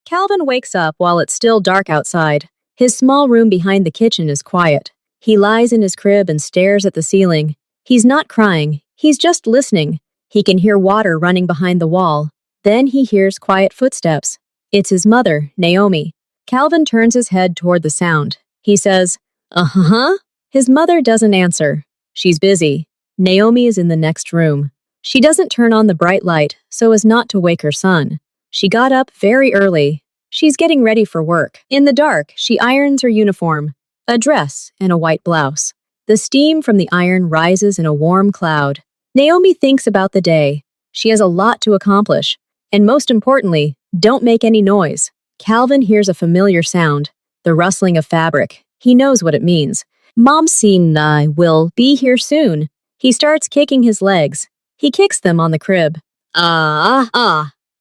Calvin wakes up while it's still dark outside. His small room behind the kitchen is quiet. He lies in his crib and stares at the ceiling. He's not crying, he's just listening. He can hear water running behind the wall. Then he hears quiet footsteps. It's his mother, Naomi. Calvin turns his head toward the sound. He says, "Uh-huh." His mother doesn't answer. She's busy. Naomi is in the next room. She doesn't turn on the bright light so as not to wake her son. She got up very early. She's getting ready for work. In the dark, she irons her uniform, a dress and a white blouse. The steam from the iron rises in a warm cloud. Naomi thinks about the day. She has a lot to accomplish. And most importantly, don't make any noise. Calvin hears a familiar sound, the rustling of fabric. He knows what it means. Mom's seen I will be here soon. He starts kicking his legs. He kicks them on the crib.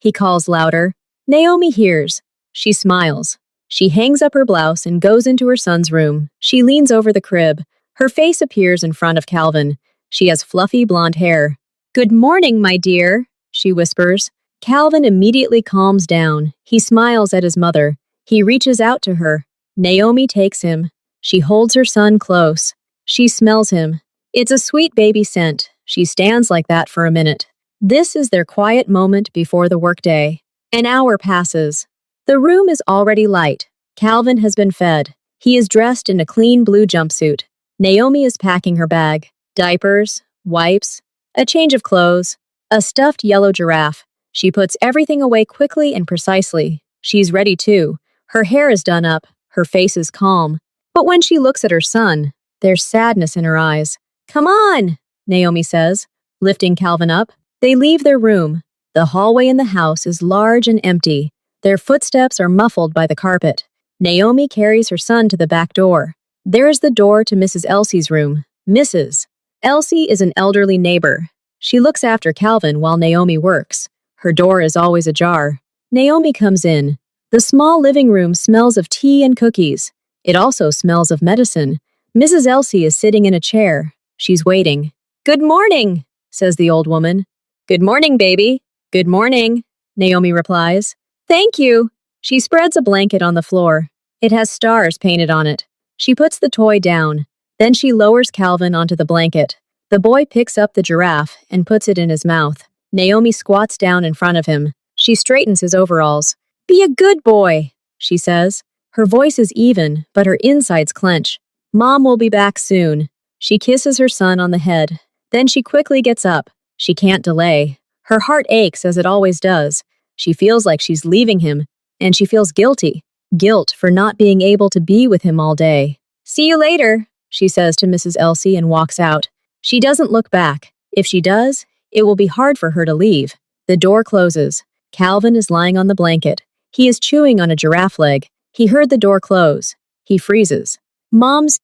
He calls louder. Naomi hears. She smiles. She hangs up her blouse and goes into her son's room. She leans over the crib. Her face appears in front of Calvin. She has fluffy blonde hair. "Good morning, my dear," she whispers. Calvin immediately calms down. He smiles at his mother. He reaches out to her. Naomi takes him. She holds her son close. She smells him. It's a sweet baby scent. She stands like that for a minute. This is their quiet moment before the workday. An hour passes. The room is already light. Calvin has been fed. He is dressed in a clean blue jumpsuit. Naomi is packing her bag. Diapers, wipes, a change of clothes, a stuffed yellow giraffe. She puts everything away quickly and precisely. She's ready too. Her hair is done up. Her face is calm. But when she looks at her son, there's sadness in her eyes. "Come on," Naomi says, lifting Calvin up. They leave their room. The hallway in the house is large and empty. Their footsteps are muffled by the carpet. Naomi carries her son to the back door. There is the door to Mrs. Elsie's room. Mrs. Elsie is an elderly neighbor. She looks after Calvin while Naomi works. Her door is always ajar. Naomi comes in. The small living room smells of tea and cookies. It also smells of medicine. Mrs. Elsie is sitting in a chair. She's waiting. "Good morning," says the old woman. "Good morning, baby." "Good morning," Naomi replies. "Thank you." She spreads a blanket on the floor. It has stars painted on it. She puts the toy down. Then she lowers Calvin onto the blanket. The boy picks up the giraffe and puts it in his mouth. Naomi squats down in front of him. She straightens his overalls. "Be a good boy," she says. Her voice is even, but her insides clench. "Mom will be back soon." She kisses her son on the head. Then she quickly gets up. She can't delay. Her heart aches as it always does. She feels like she's leaving him, and she feels guilty. Guilt for not being able to be with him all day. "See you later," she says to Mrs. Elsie and walks out. She doesn't look back. If she does, it will be hard for her to leave. The door closes. Calvin is lying on the blanket. He is chewing on a giraffe leg. He heard the door close. He freezes. Mom's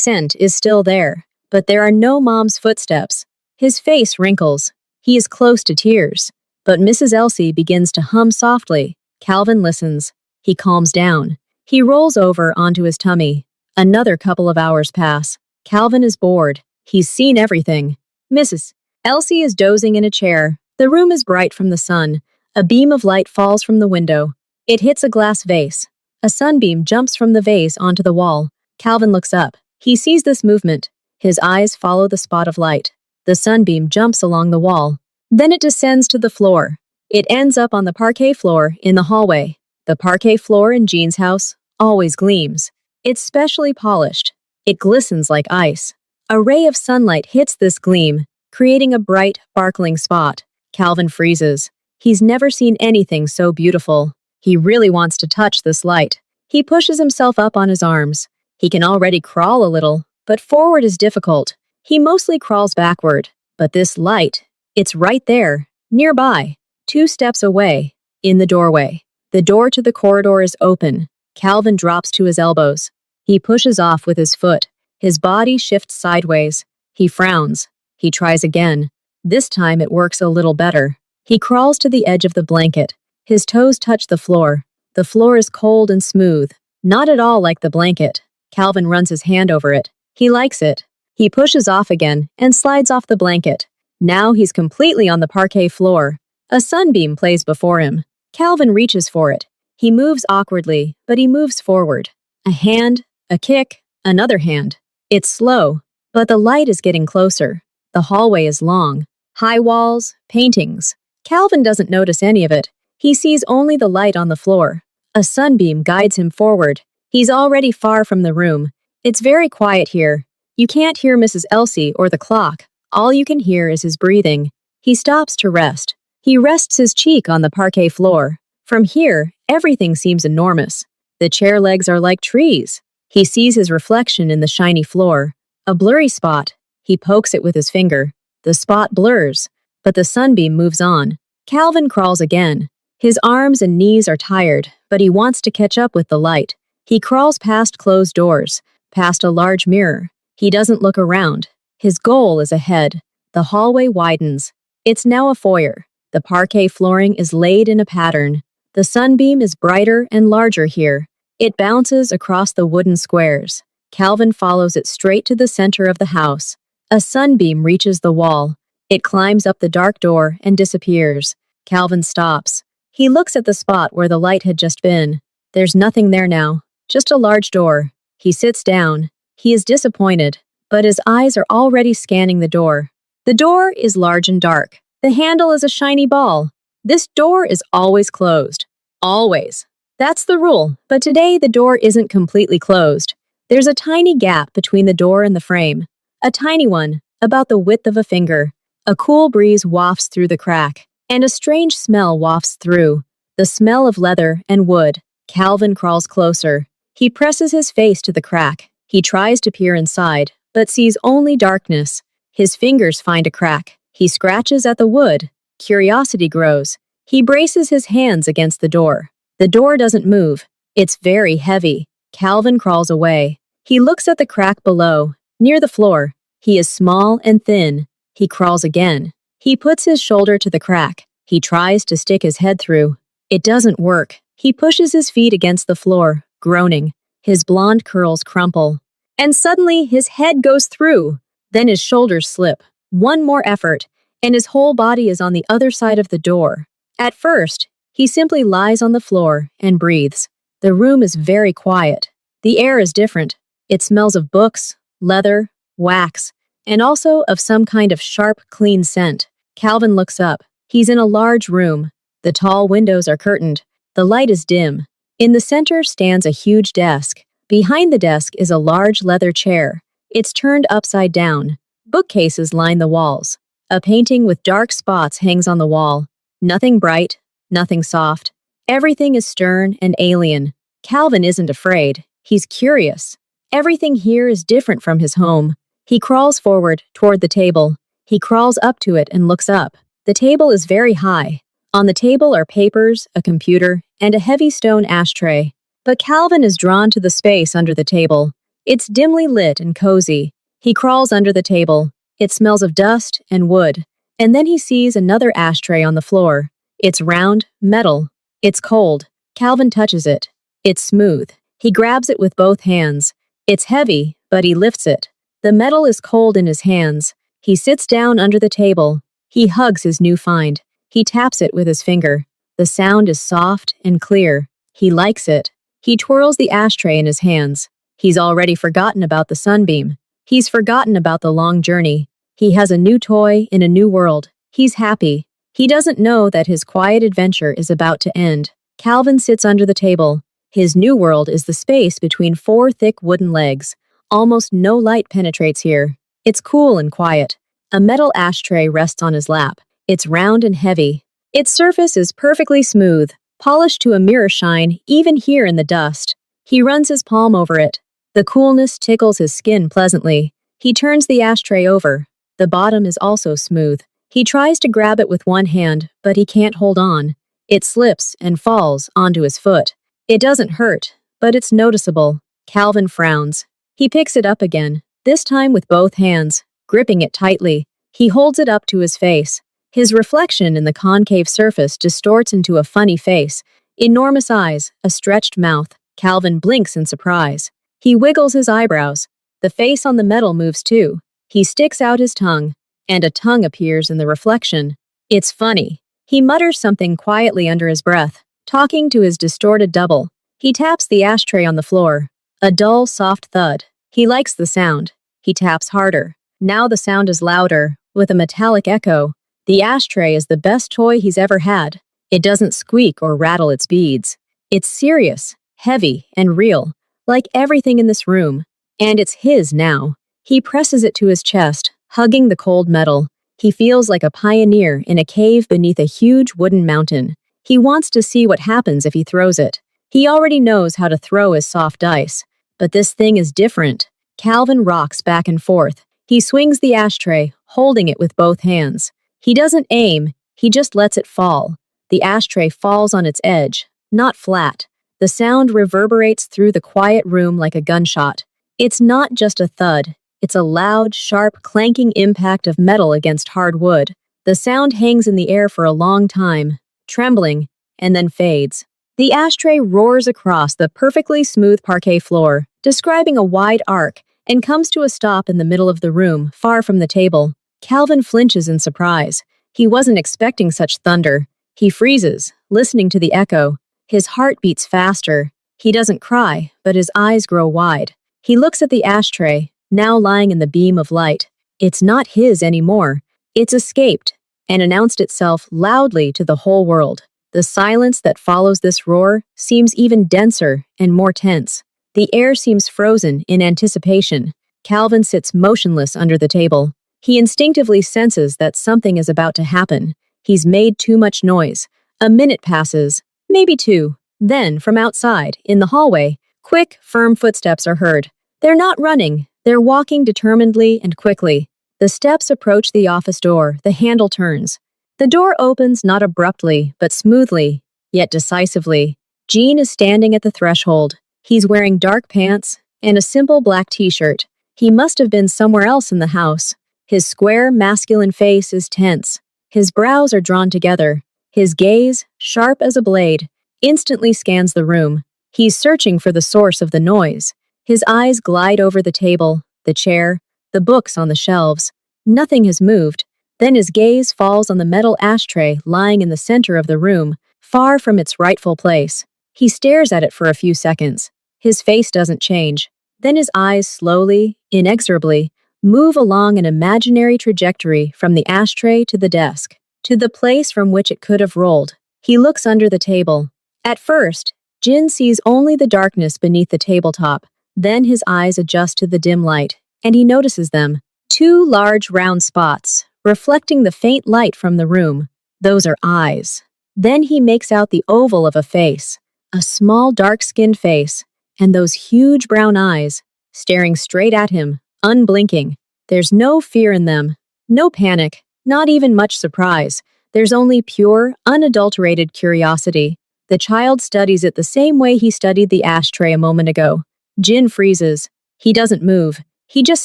scent is still there, but there are no Mom's footsteps. His face wrinkles. He is close to tears. But Mrs. Elsie begins to hum softly. Calvin listens. He calms down. He rolls over onto his tummy. Another couple of hours pass. Calvin is bored. He's seen everything. Mrs. Elsie is dozing in a chair. The room is bright from the sun. A beam of light falls from the window. It hits a glass vase. A sunbeam jumps from the vase onto the wall. Calvin looks up. He sees this movement. His eyes follow the spot of light. The sunbeam jumps along the wall. Then it descends to the floor. It ends up on the parquet floor in the hallway. The parquet floor in Jean's house always gleams. It's specially polished. It glistens like ice. A ray of sunlight hits this gleam, creating a bright, sparkling spot. Calvin freezes. He's never seen anything so beautiful. He really wants to touch this light. He pushes himself up on his arms. He can already crawl a little, but forward is difficult. He mostly crawls backward. But this light, it's right there, nearby, 2 steps away, in the doorway. The door to the corridor is open. Calvin drops to his elbows. He pushes off with his foot. His body shifts sideways. He frowns. He tries again. This time it works a little better. He crawls to the edge of the blanket. His toes touch the floor. The floor is cold and smooth, not at all like the blanket. Calvin runs his hand over it. He likes it. He pushes off again and slides off the blanket. Now he's completely on the parquet floor. A sunbeam plays before him. Calvin reaches for it. He moves awkwardly, but he moves forward. A hand, a kick, another hand. It's slow, but the light is getting closer. The hallway is long. High walls, paintings. Calvin doesn't notice any of it. He sees only the light on the floor. A sunbeam guides him forward. He's already far from the room. It's very quiet here. You can't hear Mrs. Elsie or the clock. All you can hear is his breathing. He stops to rest. He rests his cheek on the parquet floor. From here, everything seems enormous. The chair legs are like trees. He sees his reflection in the shiny floor. A blurry spot. He pokes it with his finger. The spot blurs, but the sunbeam moves on. Calvin crawls again. His arms and knees are tired, but he wants to catch up with the light. He crawls past closed doors, past a large mirror. He doesn't look around. His goal is ahead. The hallway widens. It's now a foyer. The parquet flooring is laid in a pattern. The sunbeam is brighter and larger here. It bounces across the wooden squares. Calvin follows it straight to the center of the house. A sunbeam reaches the wall. It climbs up the dark door and disappears. Calvin stops. He looks at the spot where the light had just been. There's nothing there now, just a large door. He sits down. He is disappointed, but his eyes are already scanning the door. The door is large and dark. The handle is a shiny ball. This door is always closed. Always. That's the rule, but today the door isn't completely closed. There's a tiny gap between the door and the frame. A tiny one, about the width of a finger. A cool breeze wafts through the crack, and a strange smell wafts through. The smell of leather and wood. Calvin crawls closer. He presses his face to the crack. He tries to peer inside, but sees only darkness. His fingers find a crack. He scratches at the wood. Curiosity grows. He braces his hands against the door. The door doesn't move. It's very heavy. Calvin crawls away. He looks at the crack below, near the floor. He is small and thin. He crawls again. He puts his shoulder to the crack. He tries to stick his head through. It doesn't work. He pushes his feet against the floor, groaning. His blonde curls crumple. And suddenly his head goes through. Then his shoulders slip. One more effort, and his whole body is on the other side of the door. At first, he simply lies on the floor and breathes. The room is very quiet. The air is different. It smells of books, leather, wax, and also of some kind of sharp, clean scent. Calvin looks up. He's in a large room. The tall windows are curtained. The light is dim. In the center stands a huge desk. Behind the desk is a large leather chair. It's turned upside down. Bookcases line the walls. A painting with dark spots hangs on the wall. Nothing bright, nothing soft. Everything is stern and alien. Calvin isn't afraid. He's curious. Everything here is different from his home. He crawls forward toward the table. He crawls up to it and looks up. The table is very high. On the table are papers, a computer, and a heavy stone ashtray. But Calvin is drawn to the space under the table. It's dimly lit and cozy. He crawls under the table. It smells of dust and wood. And then he sees another ashtray on the floor. It's round, metal. It's cold. Calvin touches it. It's smooth. He grabs it with both hands. It's heavy, but he lifts it. The metal is cold in his hands. He sits down under the table. He hugs his new find. He taps it with his finger. The sound is soft and clear. He likes it. He twirls the ashtray in his hands. He's already forgotten about the sunbeam. He's forgotten about the long journey. He has a new toy in a new world. He's happy. He doesn't know that his quiet adventure is about to end. Calvin sits under the table. His new world is the space between four thick wooden legs. Almost no light penetrates here. It's cool and quiet. A metal ashtray rests on his lap. It's round and heavy. Its surface is perfectly smooth, polished to a mirror shine even here in the dust. He runs his palm over it. The coolness tickles his skin pleasantly. He turns the ashtray over. The bottom is also smooth. He tries to grab it with one hand, but he can't hold on. It slips and falls onto his foot. It doesn't hurt, but it's noticeable. Calvin frowns. He picks it up again, this time with both hands, gripping it tightly. He holds it up to his face. His reflection in the concave surface distorts into a funny face. Enormous eyes, a stretched mouth. Calvin blinks in surprise. He wiggles his eyebrows. The face on the metal moves too. He sticks out his tongue, and a tongue appears in the reflection. It's funny. He mutters something quietly under his breath. talking to his distorted double. He taps the ashtray on the floor. A dull, soft thud. He likes the sound. He taps harder. Now the sound is louder, with a metallic echo. The ashtray is the best toy he's ever had. It doesn't squeak or rattle its beads. It's serious, heavy, and real, like everything in this room. And it's his now. He presses it to his chest, hugging the cold metal. He feels like a pioneer in a cave beneath a huge wooden mountain. He wants to see what happens if he throws it. He already knows how to throw his soft dice. But this thing is different. Calvin rocks back and forth. He swings the ashtray, holding it with both hands. He doesn't aim, he just lets it fall. The ashtray falls on its edge, not flat. The sound reverberates through the quiet room like a gunshot. It's not just a thud. It's a loud, sharp, clanking impact of metal against hard wood. The sound hangs in the air for a long time, trembling, and then fades. The ashtray roars across the perfectly smooth parquet floor, describing a wide arc, and comes to a stop in the middle of the room, far from the table. Calvin flinches in surprise. He wasn't expecting such thunder. He freezes, listening to the echo. His heart beats faster. He doesn't cry, but his eyes grow wide. He looks at the ashtray, now lying in the beam of light. It's not his anymore. It's escaped, and announced itself loudly to the whole world. The silence that follows this roar seems even denser and more tense. The air seems frozen in anticipation. Calvin sits motionless under the table. He instinctively senses that something is about to happen. He's made too much noise. A minute passes, maybe two. Then, from outside, in the hallway, quick, firm footsteps are heard. They're not running. They're walking determinedly and quickly. The steps approach the office door. The handle turns. The door opens not abruptly, but smoothly, yet decisively. Gene is standing at the threshold. He's wearing dark pants and a simple black t-shirt. He must have been somewhere else in the house. His square, masculine face is tense. His brows are drawn together. His gaze, sharp as a blade, instantly scans the room. He's searching for the source of the noise. His eyes glide over the table, the chair, the books on the shelves. Nothing has moved. Then his gaze falls on the metal ashtray lying in the center of the room, far from its rightful place. He stares at it for a few seconds. His face doesn't change. Then his eyes slowly, inexorably, move along an imaginary trajectory from the ashtray to the desk, to the place from which it could have rolled. He looks under the table. At first, Jin sees only the darkness beneath the tabletop. Then his eyes adjust to the dim light, and he notices them. Two large round spots, reflecting the faint light from the room. Those are eyes. Then he makes out the oval of a face, a small dark-skinned face, and those huge brown eyes, staring straight at him, unblinking. There's no fear in them, no panic, not even much surprise. There's only pure, unadulterated curiosity. The child studies it the same way he studied the ashtray a moment ago. Jin freezes. He doesn't move. He just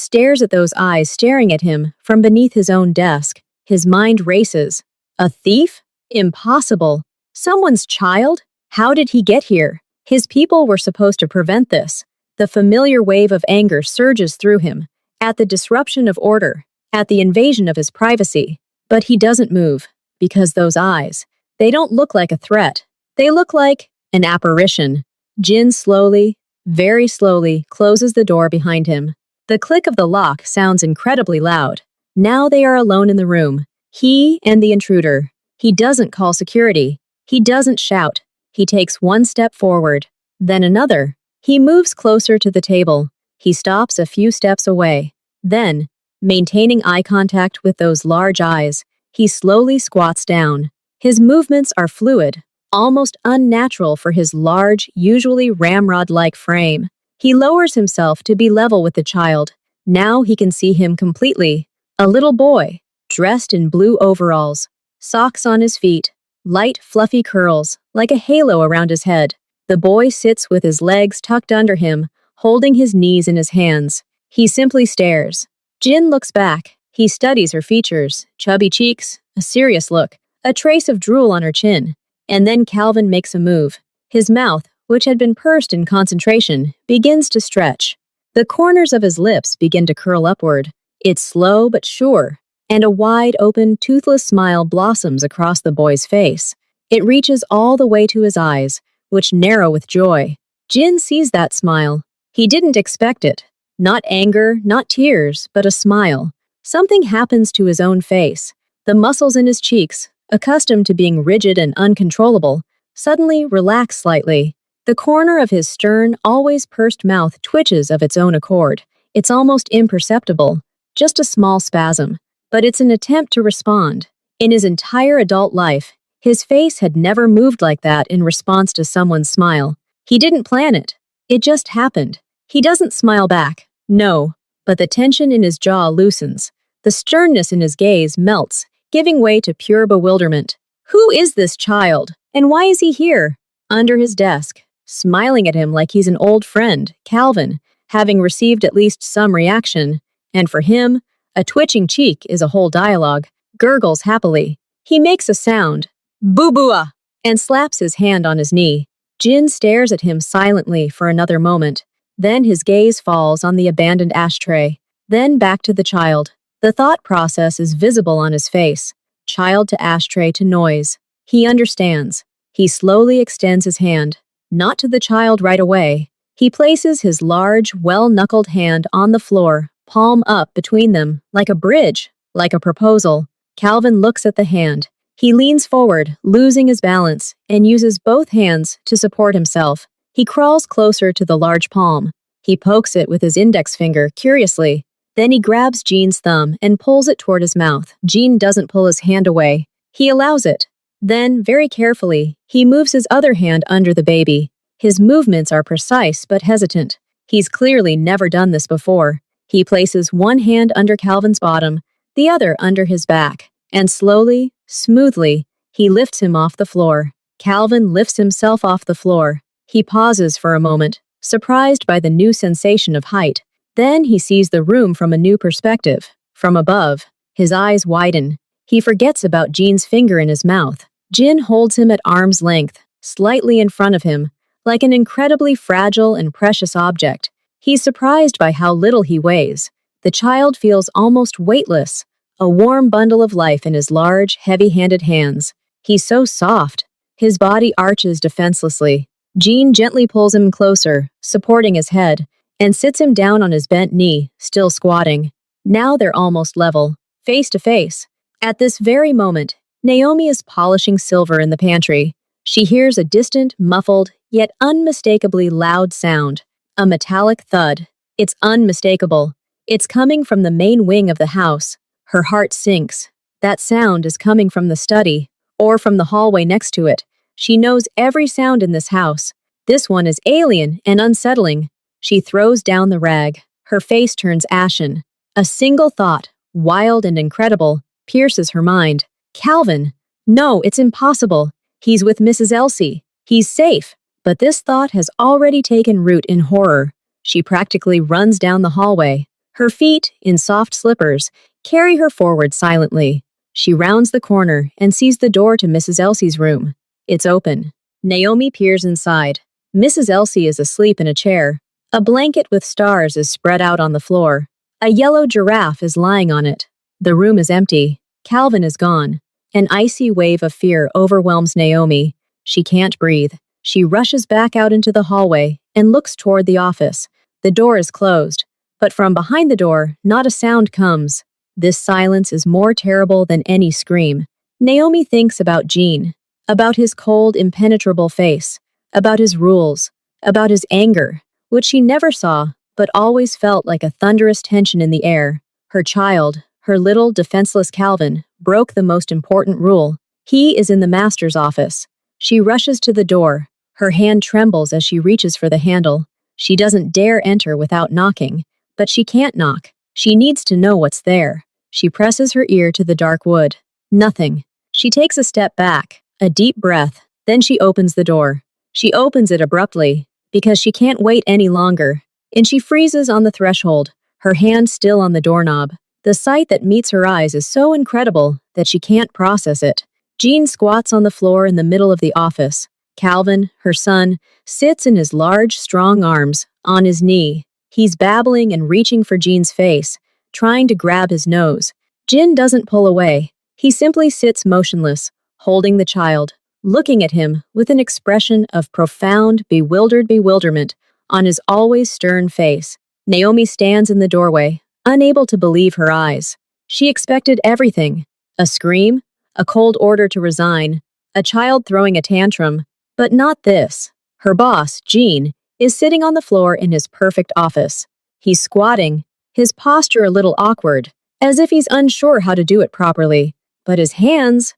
stares at those eyes staring at him from beneath his own desk. His mind races. A thief? Impossible. Someone's child? How did he get here? His people were supposed to prevent this. The familiar wave of anger surges through him, at the disruption of order, at the invasion of his privacy. But he doesn't move, because those eyes, they don't look like a threat. They look like an apparition. Jin slowly, very slowly, closes the door behind him. The click of the lock sounds incredibly loud. Now they are alone in the room, he and the intruder. He doesn't call security. He doesn't shout. He takes one step forward, then another. He moves closer to the table. He stops a few steps away. Then, maintaining eye contact with those large eyes, he slowly squats down. His movements are fluid, almost unnatural for his large, usually ramrod-like frame. He lowers himself to be level with the child. Now he can see him completely. A little boy, dressed in blue overalls, socks on his feet, light, fluffy curls, like a halo around his head. The boy sits with his legs tucked under him, holding his knees in his hands. He simply stares. Jin looks back. He studies her features, chubby cheeks, a serious look, a trace of drool on her chin. And then Calvin makes a move. His mouth, which had been pursed in concentration, begins to stretch. The corners of his lips begin to curl upward. It's slow but sure, and a wide-open, toothless smile blossoms across the boy's face. It reaches all the way to his eyes, which narrow with joy. Jin sees that smile. He didn't expect it. Not anger, not tears, but a smile. Something happens to his own face. The muscles in his cheeks, accustomed to being rigid and uncontrollable, suddenly relax slightly. The corner of his stern, always pursed mouth twitches of its own accord. It's almost imperceptible, just a small spasm. But it's an attempt to respond. In his entire adult life, his face had never moved like that in response to someone's smile. He didn't plan it. It just happened. He doesn't smile back. No. But the tension in his jaw loosens. The sternness in his gaze melts, giving way to pure bewilderment. Who is this child? And why is he here? Under his desk, smiling at him like he's an old friend, Calvin, having received at least some reaction. And for him, a twitching cheek is a whole dialogue, gurgles happily. He makes a sound, boo-boo-ah, and slaps his hand on his knee. Jin stares at him silently for another moment. Then his gaze falls on the abandoned ashtray. Then back to the child. The thought process is visible on his face. Child to ashtray to noise. He understands. He slowly extends his hand. Not to the child right away. He places his large, well-knuckled hand on the floor, palm up between them, like a bridge, like a proposal. Calvin looks at the hand. He leans forward, losing his balance, and uses both hands to support himself. He crawls closer to the large palm. He pokes it with his index finger, curiously. Then he grabs Jean's thumb and pulls it toward his mouth. Jean doesn't pull his hand away. He allows it. Then, very carefully, he moves his other hand under the baby. His movements are precise but hesitant. He's clearly never done this before. He places one hand under Calvin's bottom, the other under his back, and slowly, smoothly, he lifts him off the floor. Calvin lifts himself off the floor. He pauses for a moment, surprised by the new sensation of height. Then he sees the room from a new perspective. From above, his eyes widen. He forgets about Jean's finger in his mouth. Jin holds him at arm's length, slightly in front of him, like an incredibly fragile and precious object. He's surprised by how little he weighs. The child feels almost weightless, a warm bundle of life in his large, heavy-handed hands. He's so soft. His body arches defenselessly. Jean gently pulls him closer, supporting his head, and sits him down on his bent knee, still squatting. Now they're almost level, face to face. At this very moment, Naomi is polishing silver in the pantry. She hears a distant, muffled, yet unmistakably loud sound. A metallic thud. It's unmistakable. It's coming from the main wing of the house. Her heart sinks. That sound is coming from the study, or from the hallway next to it. She knows every sound in this house. This one is alien and unsettling. She throws down the rag. Her face turns ashen. A single thought, wild and incredible, pierces her mind. Calvin! No, it's impossible. He's with Mrs. Elsie. He's safe. But this thought has already taken root in horror. She practically runs down the hallway. Her feet, in soft slippers, carry her forward silently. She rounds the corner and sees the door to Mrs. Elsie's room. It's open. Naomi peers inside. Mrs. Elsie is asleep in a chair. A blanket with stars is spread out on the floor. A yellow giraffe is lying on it. The room is empty. Calvin is gone. An icy wave of fear overwhelms Naomi. She can't breathe. She rushes back out into the hallway and looks toward the office. The door is closed, but from behind the door, not a sound comes. This silence is more terrible than any scream. Naomi thinks about Jean, about his cold, impenetrable face, about his rules, about his anger, which she never saw, but always felt like a thunderous tension in the air. Her child, her little, defenseless Calvin, broke the most important rule. He is in the master's office. She rushes to the door. Her hand trembles as she reaches for the handle. She doesn't dare enter without knocking, but she can't knock. She needs to know what's there. She presses her ear to the dark wood. Nothing. She takes a step back, a deep breath, then she opens the door. She opens it abruptly, because she can't wait any longer, and she freezes on the threshold, her hand still on the doorknob. The sight that meets her eyes is so incredible that she can't process it. Jean squats on the floor in the middle of the office. Calvin, her son, sits in his large, strong arms, on his knee. He's babbling and reaching for Jean's face, trying to grab his nose. Jin doesn't pull away. He simply sits motionless, holding the child, looking at him with an expression of profound, bewilderment on his always stern face. Naomi stands in the doorway, unable to believe her eyes. She expected everything: a scream, a cold order to resign, a child throwing a tantrum, but not this. Her boss, Gene, is sitting on the floor in his perfect office. He's squatting, his posture a little awkward, as if he's unsure how to do it properly. But his hands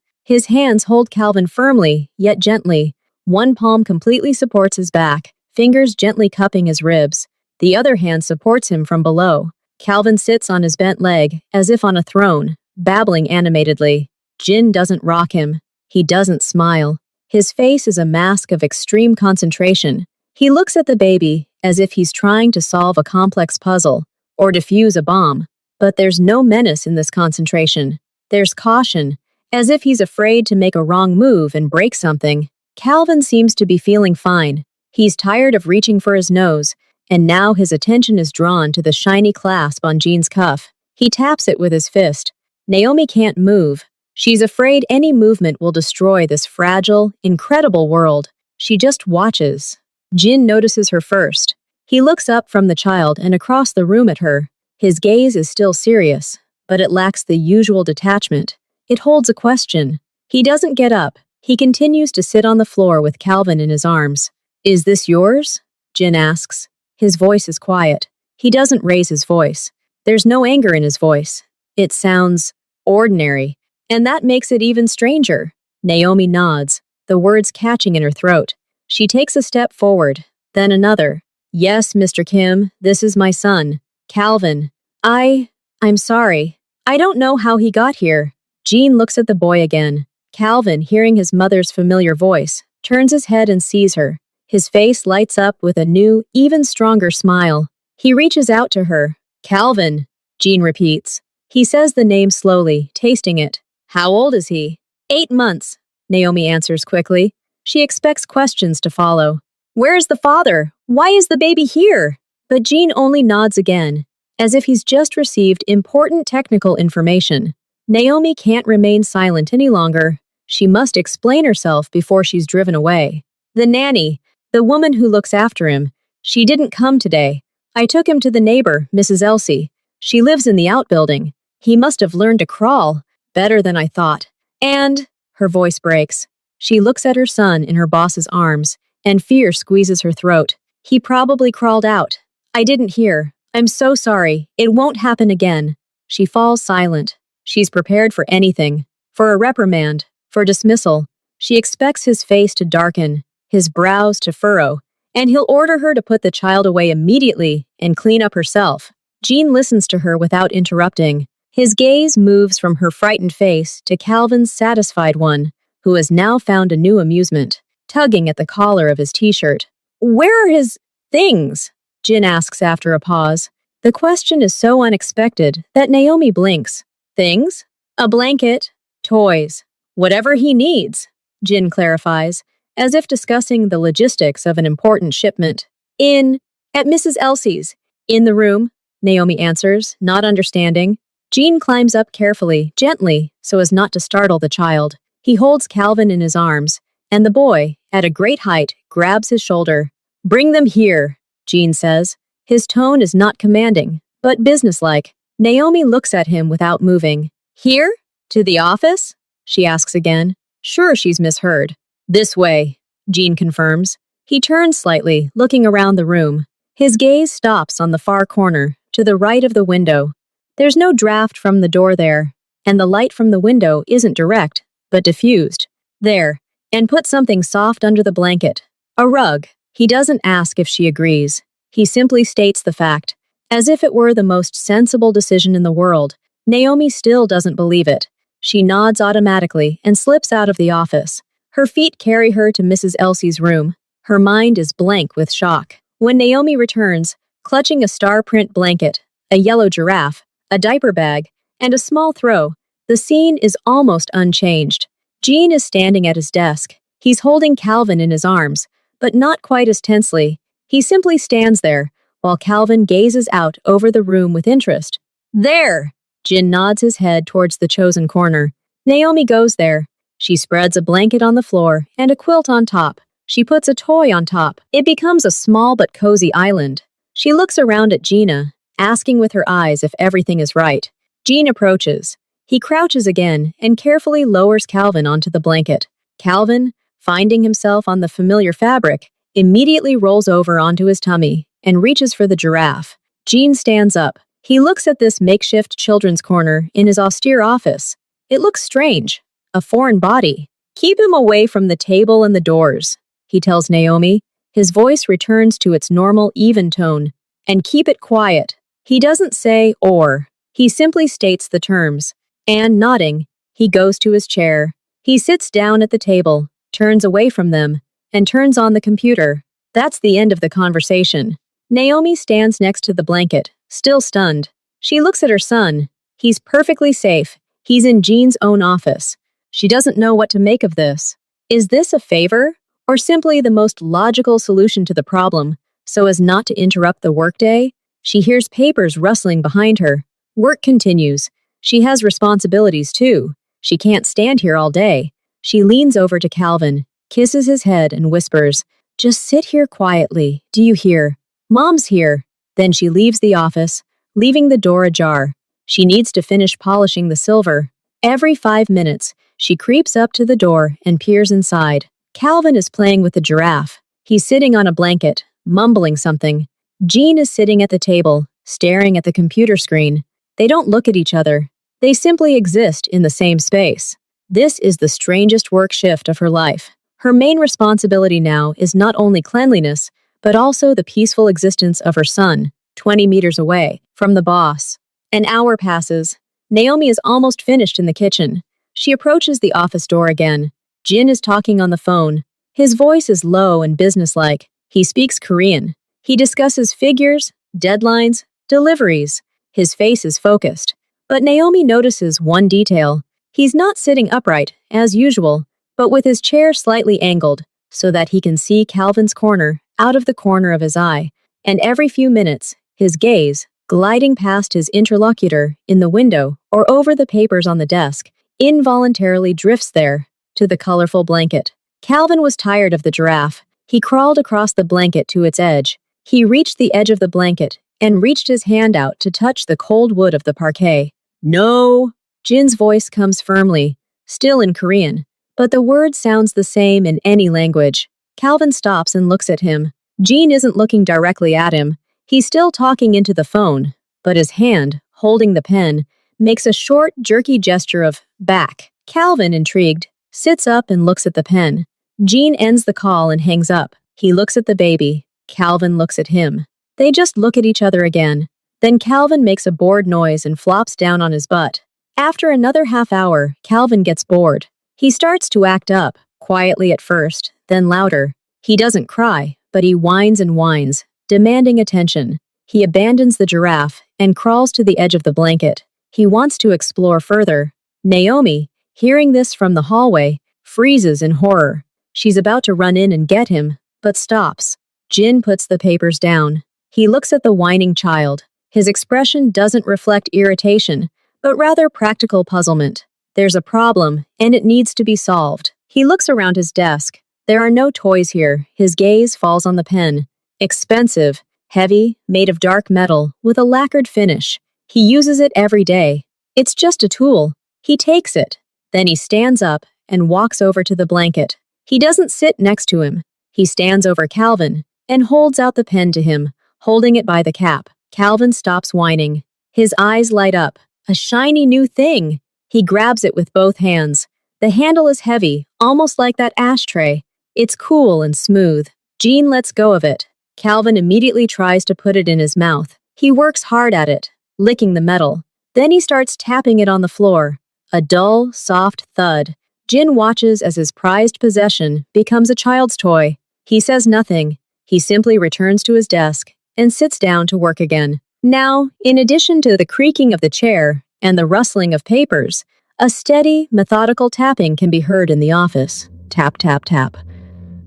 hold Calvin firmly, yet gently. One palm completely supports his back, fingers gently cupping his ribs. The other hand supports him from below. Calvin sits on his bent leg, as if on a throne, babbling animatedly. Jin doesn't rock him. He doesn't smile. His face is a mask of extreme concentration. He looks at the baby, as if he's trying to solve a complex puzzle, or defuse a bomb. But there's no menace in this concentration. There's caution, as if he's afraid to make a wrong move and break something. Calvin seems to be feeling fine. He's tired of reaching for his nose, and now his attention is drawn to the shiny clasp on Jean's cuff. He taps it with his fist. Naomi can't move. She's afraid any movement will destroy this fragile, incredible world. She just watches. Jin notices her first. He looks up from the child and across the room at her. His gaze is still serious, but it lacks the usual detachment. It holds a question. He doesn't get up. He continues to sit on the floor with Calvin in his arms. "Is this yours?" Jin asks. His voice is quiet. He doesn't raise his voice. There's no anger in his voice. It sounds ordinary, and that makes it even stranger. Naomi nods, the words catching in her throat. She takes a step forward, then another. "Yes, Mr. Kim, this is my son, Calvin. I'm sorry. I don't know how he got here." Jean looks at the boy again. Calvin, hearing his mother's familiar voice, turns his head and sees her. His face lights up with a new, even stronger smile. He reaches out to her. "Calvin," Jean repeats. He says the name slowly, tasting it. "How old is he?" 8 months, Naomi answers quickly. She expects questions to follow. "Where is the father? Why is the baby here?" But Jean only nods again, as if he's just received important technical information. Naomi can't remain silent any longer. She must explain herself before she's driven away. "The nanny, the woman who looks after him, she didn't come today. I took him to the neighbor, Mrs. Elsie. She lives in the outbuilding. He must have learned to crawl. Better than I thought. And," her voice breaks. She looks at her son in her boss's arms, and fear squeezes her throat. "He probably crawled out. I didn't hear. I'm so sorry. It won't happen again." She falls silent. She's prepared for anything. For a reprimand. For dismissal. She expects his face to darken, his brows to furrow, and he'll order her to put the child away immediately and clean up herself. Jean listens to her without interrupting. His gaze moves from her frightened face to Calvin's satisfied one, who has now found a new amusement, tugging at the collar of his t-shirt. "Where are his things?" Jin asks after a pause. The question is so unexpected that Naomi blinks. "Things? A blanket, toys, whatever he needs," Jin clarifies, as if discussing the logistics of an important shipment. At Mrs. Elsie's. In the room," Naomi answers, not understanding. Jean climbs up carefully, gently, so as not to startle the child. He holds Calvin in his arms, and the boy, at a great height, grabs his shoulder. "Bring them here," Jean says. His tone is not commanding, but businesslike. Naomi looks at him without moving. "Here? To the office?" she asks again. Sure she's misheard. "This way," Jean confirms. He turns slightly, looking around the room. His gaze stops on the far corner, to the right of the window. There's no draft from the door there, and the light from the window isn't direct, but diffused. "There, and put something soft under the blanket. A rug." He doesn't ask if she agrees. He simply states the fact, as if it were the most sensible decision in the world. Naomi still doesn't believe it. She nods automatically and slips out of the office. Her feet carry her to Mrs. Elsie's room. Her mind is blank with shock. When Naomi returns, clutching a star print blanket, a yellow giraffe, a diaper bag, and a small throw, the scene is almost unchanged. Jean is standing at his desk. He's holding Calvin in his arms, but not quite as tensely. He simply stands there, while Calvin gazes out over the room with interest. "There!" Jin nods his head towards the chosen corner. Naomi goes there. She spreads a blanket on the floor and a quilt on top. She puts a toy on top. It becomes a small but cozy island. She looks around at Gina, asking with her eyes if everything is right. Jean approaches. He crouches again and carefully lowers Calvin onto the blanket. Calvin, finding himself on the familiar fabric, immediately rolls over onto his tummy and reaches for the giraffe. Jean stands up. He looks at this makeshift children's corner in his austere office. It looks strange. A foreign body. Keep him away from the table and the doors, he tells Naomi. His voice returns to its normal, even tone. And keep it quiet. He doesn't say or. He simply states the terms. And nodding, he goes to his chair. He sits down at the table, turns away from them, and turns on the computer. That's the end of the conversation. Naomi stands next to the blanket, still stunned. She looks at her son. He's perfectly safe. He's in Jean's own office. She doesn't know what to make of this. Is this a favor, or simply the most logical solution to the problem, so as not to interrupt the workday? She hears papers rustling behind her. Work continues. She has responsibilities too. She can't stand here all day. She leans over to Calvin, kisses his head, and whispers, "Just sit here quietly. Do you hear? Mom's here." Then she leaves the office, leaving the door ajar. She needs to finish polishing the silver. Every 5 minutes, she creeps up to the door and peers inside. Calvin is playing with the giraffe. He's sitting on a blanket, mumbling something. Jean is sitting at the table, staring at the computer screen. They don't look at each other. They simply exist in the same space. This is the strangest work shift of her life. Her main responsibility now is not only cleanliness, but also the peaceful existence of her son, 20 meters away from the boss. An hour passes. Naomi is almost finished in the kitchen. She approaches the office door again. Jin is talking on the phone. His voice is low and businesslike. He speaks Korean. He discusses figures, deadlines, deliveries. His face is focused. But Naomi notices one detail. He's not sitting upright, as usual, but with his chair slightly angled, so that he can see Calvin's corner out of the corner of his eye. And every few minutes, his gaze, gliding past his interlocutor in the window or over the papers on the desk, involuntarily drifts there, to the colorful blanket. Calvin was tired of the giraffe. He crawled across the blanket to its edge. He reached the edge of the blanket and reached his hand out to touch the cold wood of the parquet. "No!" Jin's voice comes firmly, still in Korean, but the word sounds the same in any language. Calvin stops and looks at him. Jin isn't looking directly at him. He's still talking into the phone, but his hand, holding the pen, makes a short, jerky gesture of back. Calvin, intrigued, sits up and looks at the pen. Jin ends the call and hangs up. He looks at the baby. Calvin looks at him. They just look at each other again. Then Calvin makes a bored noise and flops down on his butt. After another half hour, Calvin gets bored. He starts to act up, quietly at first, then louder. He doesn't cry, but he whines and whines, demanding attention. He abandons the giraffe and crawls to the edge of the blanket. He wants to explore further. Naomi, hearing this from the hallway, freezes in horror. She's about to run in and get him, but stops. Jin puts the papers down. He looks at the whining child. His expression doesn't reflect irritation, but rather practical puzzlement. There's a problem, and it needs to be solved. He looks around his desk. There are no toys here. His gaze falls on the pen. Expensive, heavy, made of dark metal, with a lacquered finish. He uses it every day. It's just a tool. He takes it. Then he stands up and walks over to the blanket. He doesn't sit next to him. He stands over Calvin and holds out the pen to him, holding it by the cap. Calvin stops whining. His eyes light up. A shiny new thing. He grabs it with both hands. The handle is heavy, almost like that ashtray. It's cool and smooth. Jean lets go of it. Calvin immediately tries to put it in his mouth. He works hard at it, licking the metal. Then he starts tapping it on the floor. A dull, soft thud. Jin watches as his prized possession becomes a child's toy. He says nothing. He simply returns to his desk and sits down to work again. Now, in addition to the creaking of the chair and the rustling of papers, a steady, methodical tapping can be heard in the office. Tap, tap, tap.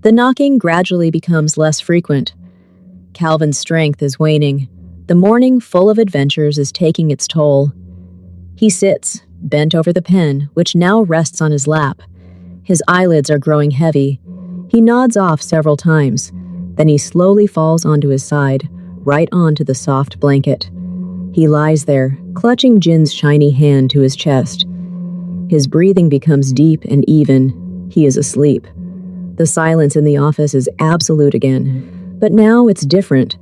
The knocking gradually becomes less frequent. Calvin's strength is waning. The morning full of adventures is taking its toll. He sits, bent over the pen, which now rests on his lap. His eyelids are growing heavy. He nods off several times. Then he slowly falls onto his side, right onto the soft blanket. He lies there, clutching Jin's shiny hand to his chest. His breathing becomes deep and even. He is asleep. The silence in the office is absolute again. But now it's different.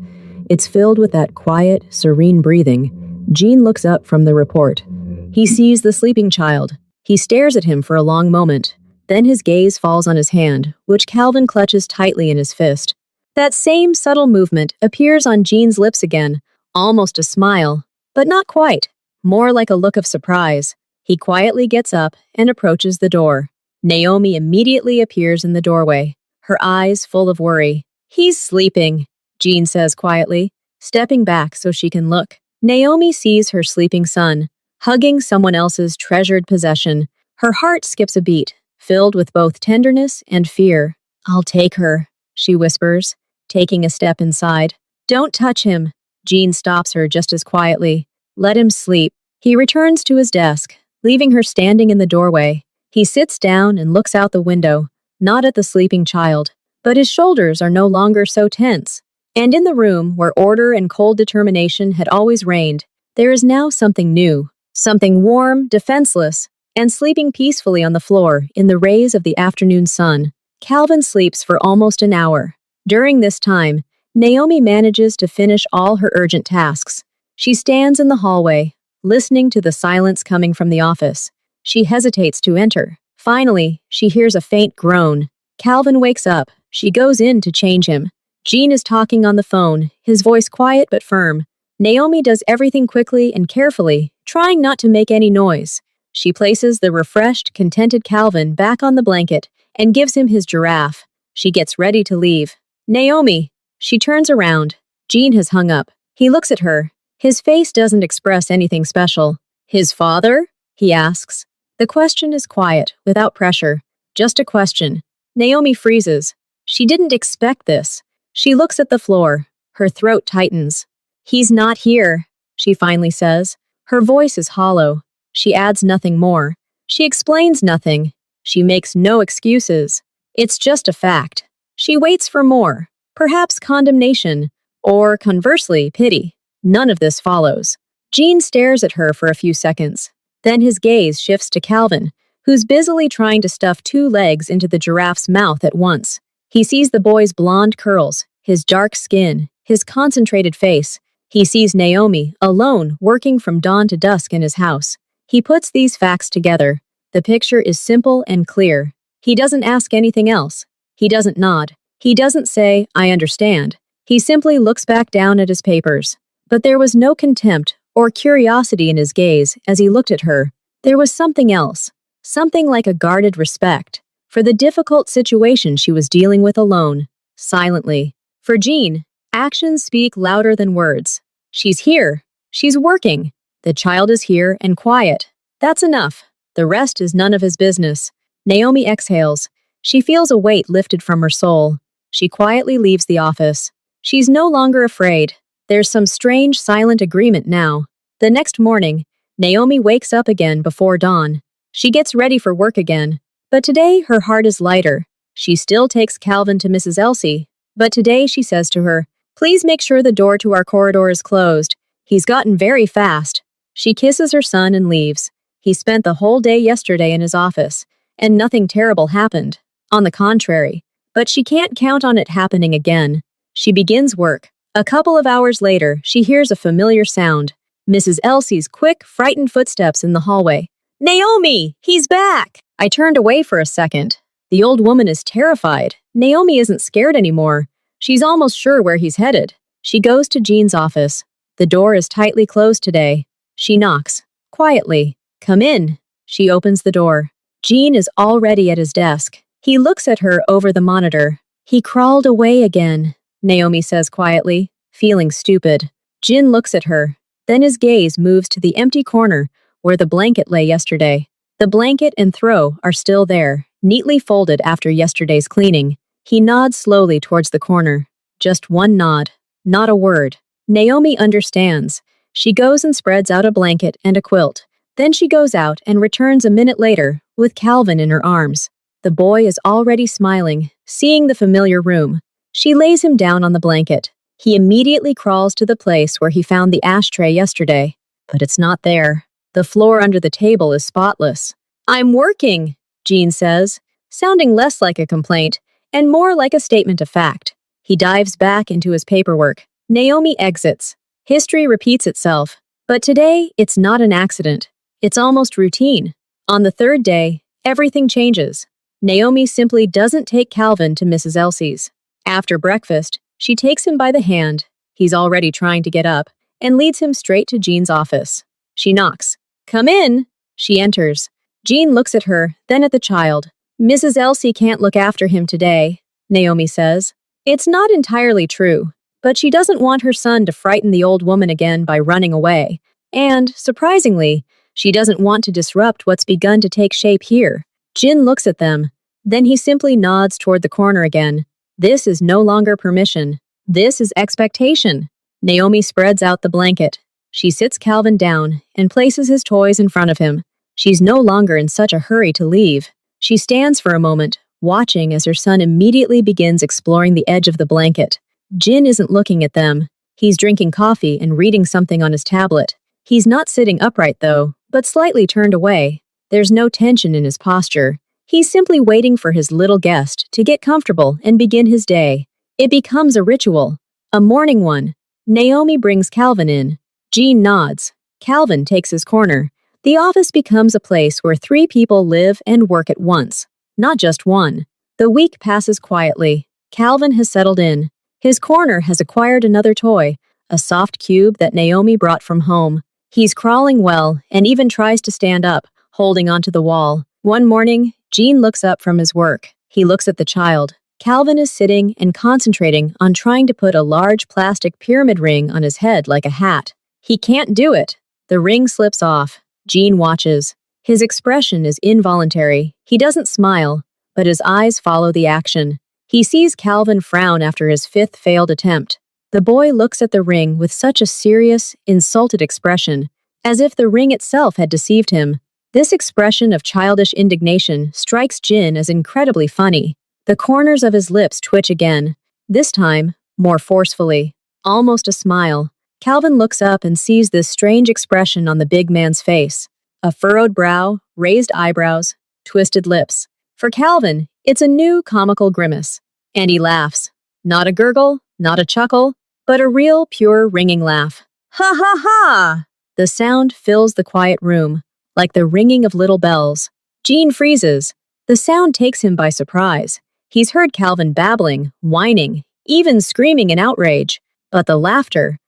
It's filled with that quiet, serene breathing. Jin looks up from the report. He sees the sleeping child. He stares at him for a long moment. Then his gaze falls on his hand, which Calvin clutches tightly in his fist. That same subtle movement appears on Jin's lips again, almost a smile, but not quite, more like a look of surprise. He quietly gets up and approaches the door. Naomi immediately appears in the doorway, her eyes full of worry. "He's sleeping," Jin says quietly, stepping back so she can look. Naomi sees her sleeping son, hugging someone else's treasured possession. Her heart skips a beat, filled with both tenderness and fear. "I'll take her," she whispers, taking a step inside. "Don't touch him." Jin stops her just as quietly. "Let him sleep." He returns to his desk, leaving her standing in the doorway. He sits down and looks out the window, not at the sleeping child, but his shoulders are no longer so tense. And in the room where order and cold determination had always reigned, there is now something new, something warm, defenseless, and sleeping peacefully on the floor in the rays of the afternoon sun. Calvin sleeps for almost an hour. During this time, Naomi manages to finish all her urgent tasks. She stands in the hallway, listening to the silence coming from the office. She hesitates to enter. Finally, she hears a faint groan. Calvin wakes up. She goes in to change him. Jin is talking on the phone, his voice quiet but firm. Naomi does everything quickly and carefully, trying not to make any noise. She places the refreshed, contented Calvin back on the blanket and gives him his giraffe. She gets ready to leave. "Naomi!" She turns around. Jin has hung up. He looks at her. His face doesn't express anything special. "His father?" he asks. The question is quiet, without pressure. Just a question. Naomi freezes. She didn't expect this. She looks at the floor. Her throat tightens. "He's not here," she finally says. Her voice is hollow. She adds nothing more. She explains nothing. She makes no excuses. It's just a fact. She waits for more, perhaps condemnation, or conversely, pity. None of this follows. Jin stares at her for a few seconds. Then his gaze shifts to Calvin, who's busily trying to stuff 2 legs into the giraffe's mouth at once. He sees the boy's blonde curls, his dark skin, his concentrated face. He sees Naomi, alone, working from dawn to dusk in his house. He puts these facts together. The picture is simple and clear. He doesn't ask anything else. He doesn't nod. He doesn't say, "I understand." He simply looks back down at his papers. But there was no contempt or curiosity in his gaze as he looked at her. There was something else, something like a guarded respect for the difficult situation she was dealing with alone, silently. For Jin, actions speak louder than words. She's here. She's working. The child is here and quiet. That's enough. The rest is none of his business. Naomi exhales. She feels a weight lifted from her soul. She quietly leaves the office. She's no longer afraid. There's some strange silent agreement now. The next morning, Naomi wakes up again before dawn. She gets ready for work again. But today her heart is lighter. She still takes Calvin to Mrs. Elsie. But today she says to her, "Please make sure the door to our corridor is closed. He's gotten very fast." She kisses her son and leaves. He spent the whole day yesterday in his office, and nothing terrible happened. On the contrary. But she can't count on it happening again. She begins work. A couple of hours later, she hears a familiar sound. Mrs. Elsie's quick, frightened footsteps in the hallway. "Naomi! He's back!" I turned away for a second. The old woman is terrified. Naomi isn't scared anymore. She's almost sure where he's headed. She goes to Jean's office. The door is tightly closed today. She knocks. Quietly. "Come in." She opens the door. Jean is already at his desk. He looks at her over the monitor. "He crawled away again," Naomi says quietly, feeling stupid. Jin looks at her. Then his gaze moves to the empty corner where the blanket lay yesterday. The blanket and throw are still there, neatly folded after yesterday's cleaning. He nods slowly towards the corner. Just one nod. Not a word. Naomi understands. She goes and spreads out a blanket and a quilt. Then she goes out and returns a minute later with Calvin in her arms. The boy is already smiling, seeing the familiar room. She lays him down on the blanket. He immediately crawls to the place where he found the ashtray yesterday. But it's not there. The floor under the table is spotless. "I'm working," Jean says, sounding less like a complaint and more like a statement of fact. He dives back into his paperwork. Naomi exits. History repeats itself. But today, it's not an accident. It's almost routine. On the third day, everything changes. Naomi simply doesn't take Calvin to Mrs. Elsie's. After breakfast, she takes him by the hand, he's already trying to get up, and leads him straight to Jean's office. She knocks. "Come in." She enters. Jean looks at her, then at the child. "Mrs. Elsie can't look after him today," Naomi says. It's not entirely true, but she doesn't want her son to frighten the old woman again by running away. And, surprisingly, she doesn't want to disrupt what's begun to take shape here. Jin looks at them. Then he simply nods toward the corner again. This is no longer permission. This is expectation. Naomi spreads out the blanket. She sits Calvin down and places his toys in front of him. She's no longer in such a hurry to leave. She stands for a moment, watching as her son immediately begins exploring the edge of the blanket. Jin isn't looking at them. He's drinking coffee and reading something on his tablet. He's not sitting upright, though, but slightly turned away. There's no tension in his posture. He's simply waiting for his little guest to get comfortable and begin his day. It becomes a ritual, a morning one. Naomi brings Calvin in. Jean nods. Calvin takes his corner. The office becomes a place where 3 people live and work at once, not just one. The week passes quietly. Calvin has settled in. His corner has acquired another toy, a soft cube that Naomi brought from home. He's crawling well and even tries to stand up, holding onto the wall. One morning, Jean looks up from his work. He looks at the child. Calvin is sitting and concentrating on trying to put a large plastic pyramid ring on his head like a hat. He can't do it. The ring slips off. Jean watches. His expression is involuntary. He doesn't smile, but his eyes follow the action. He sees Calvin frown after his 5th failed attempt. The boy looks at the ring with such a serious, insulted expression, as if the ring itself had deceived him. This expression of childish indignation strikes Jin as incredibly funny. The corners of his lips twitch again, this time more forcefully. Almost a smile. Calvin looks up and sees this strange expression on the big man's face. A furrowed brow, raised eyebrows, twisted lips. For Calvin, it's a new comical grimace. And he laughs. Not a gurgle, not a chuckle, but a real, pure, ringing laugh. Ha ha ha! The sound fills the quiet room, like the ringing of little bells. Jean freezes. The sound takes him by surprise. He's heard Calvin babbling, whining, even screaming in outrage. But the laughter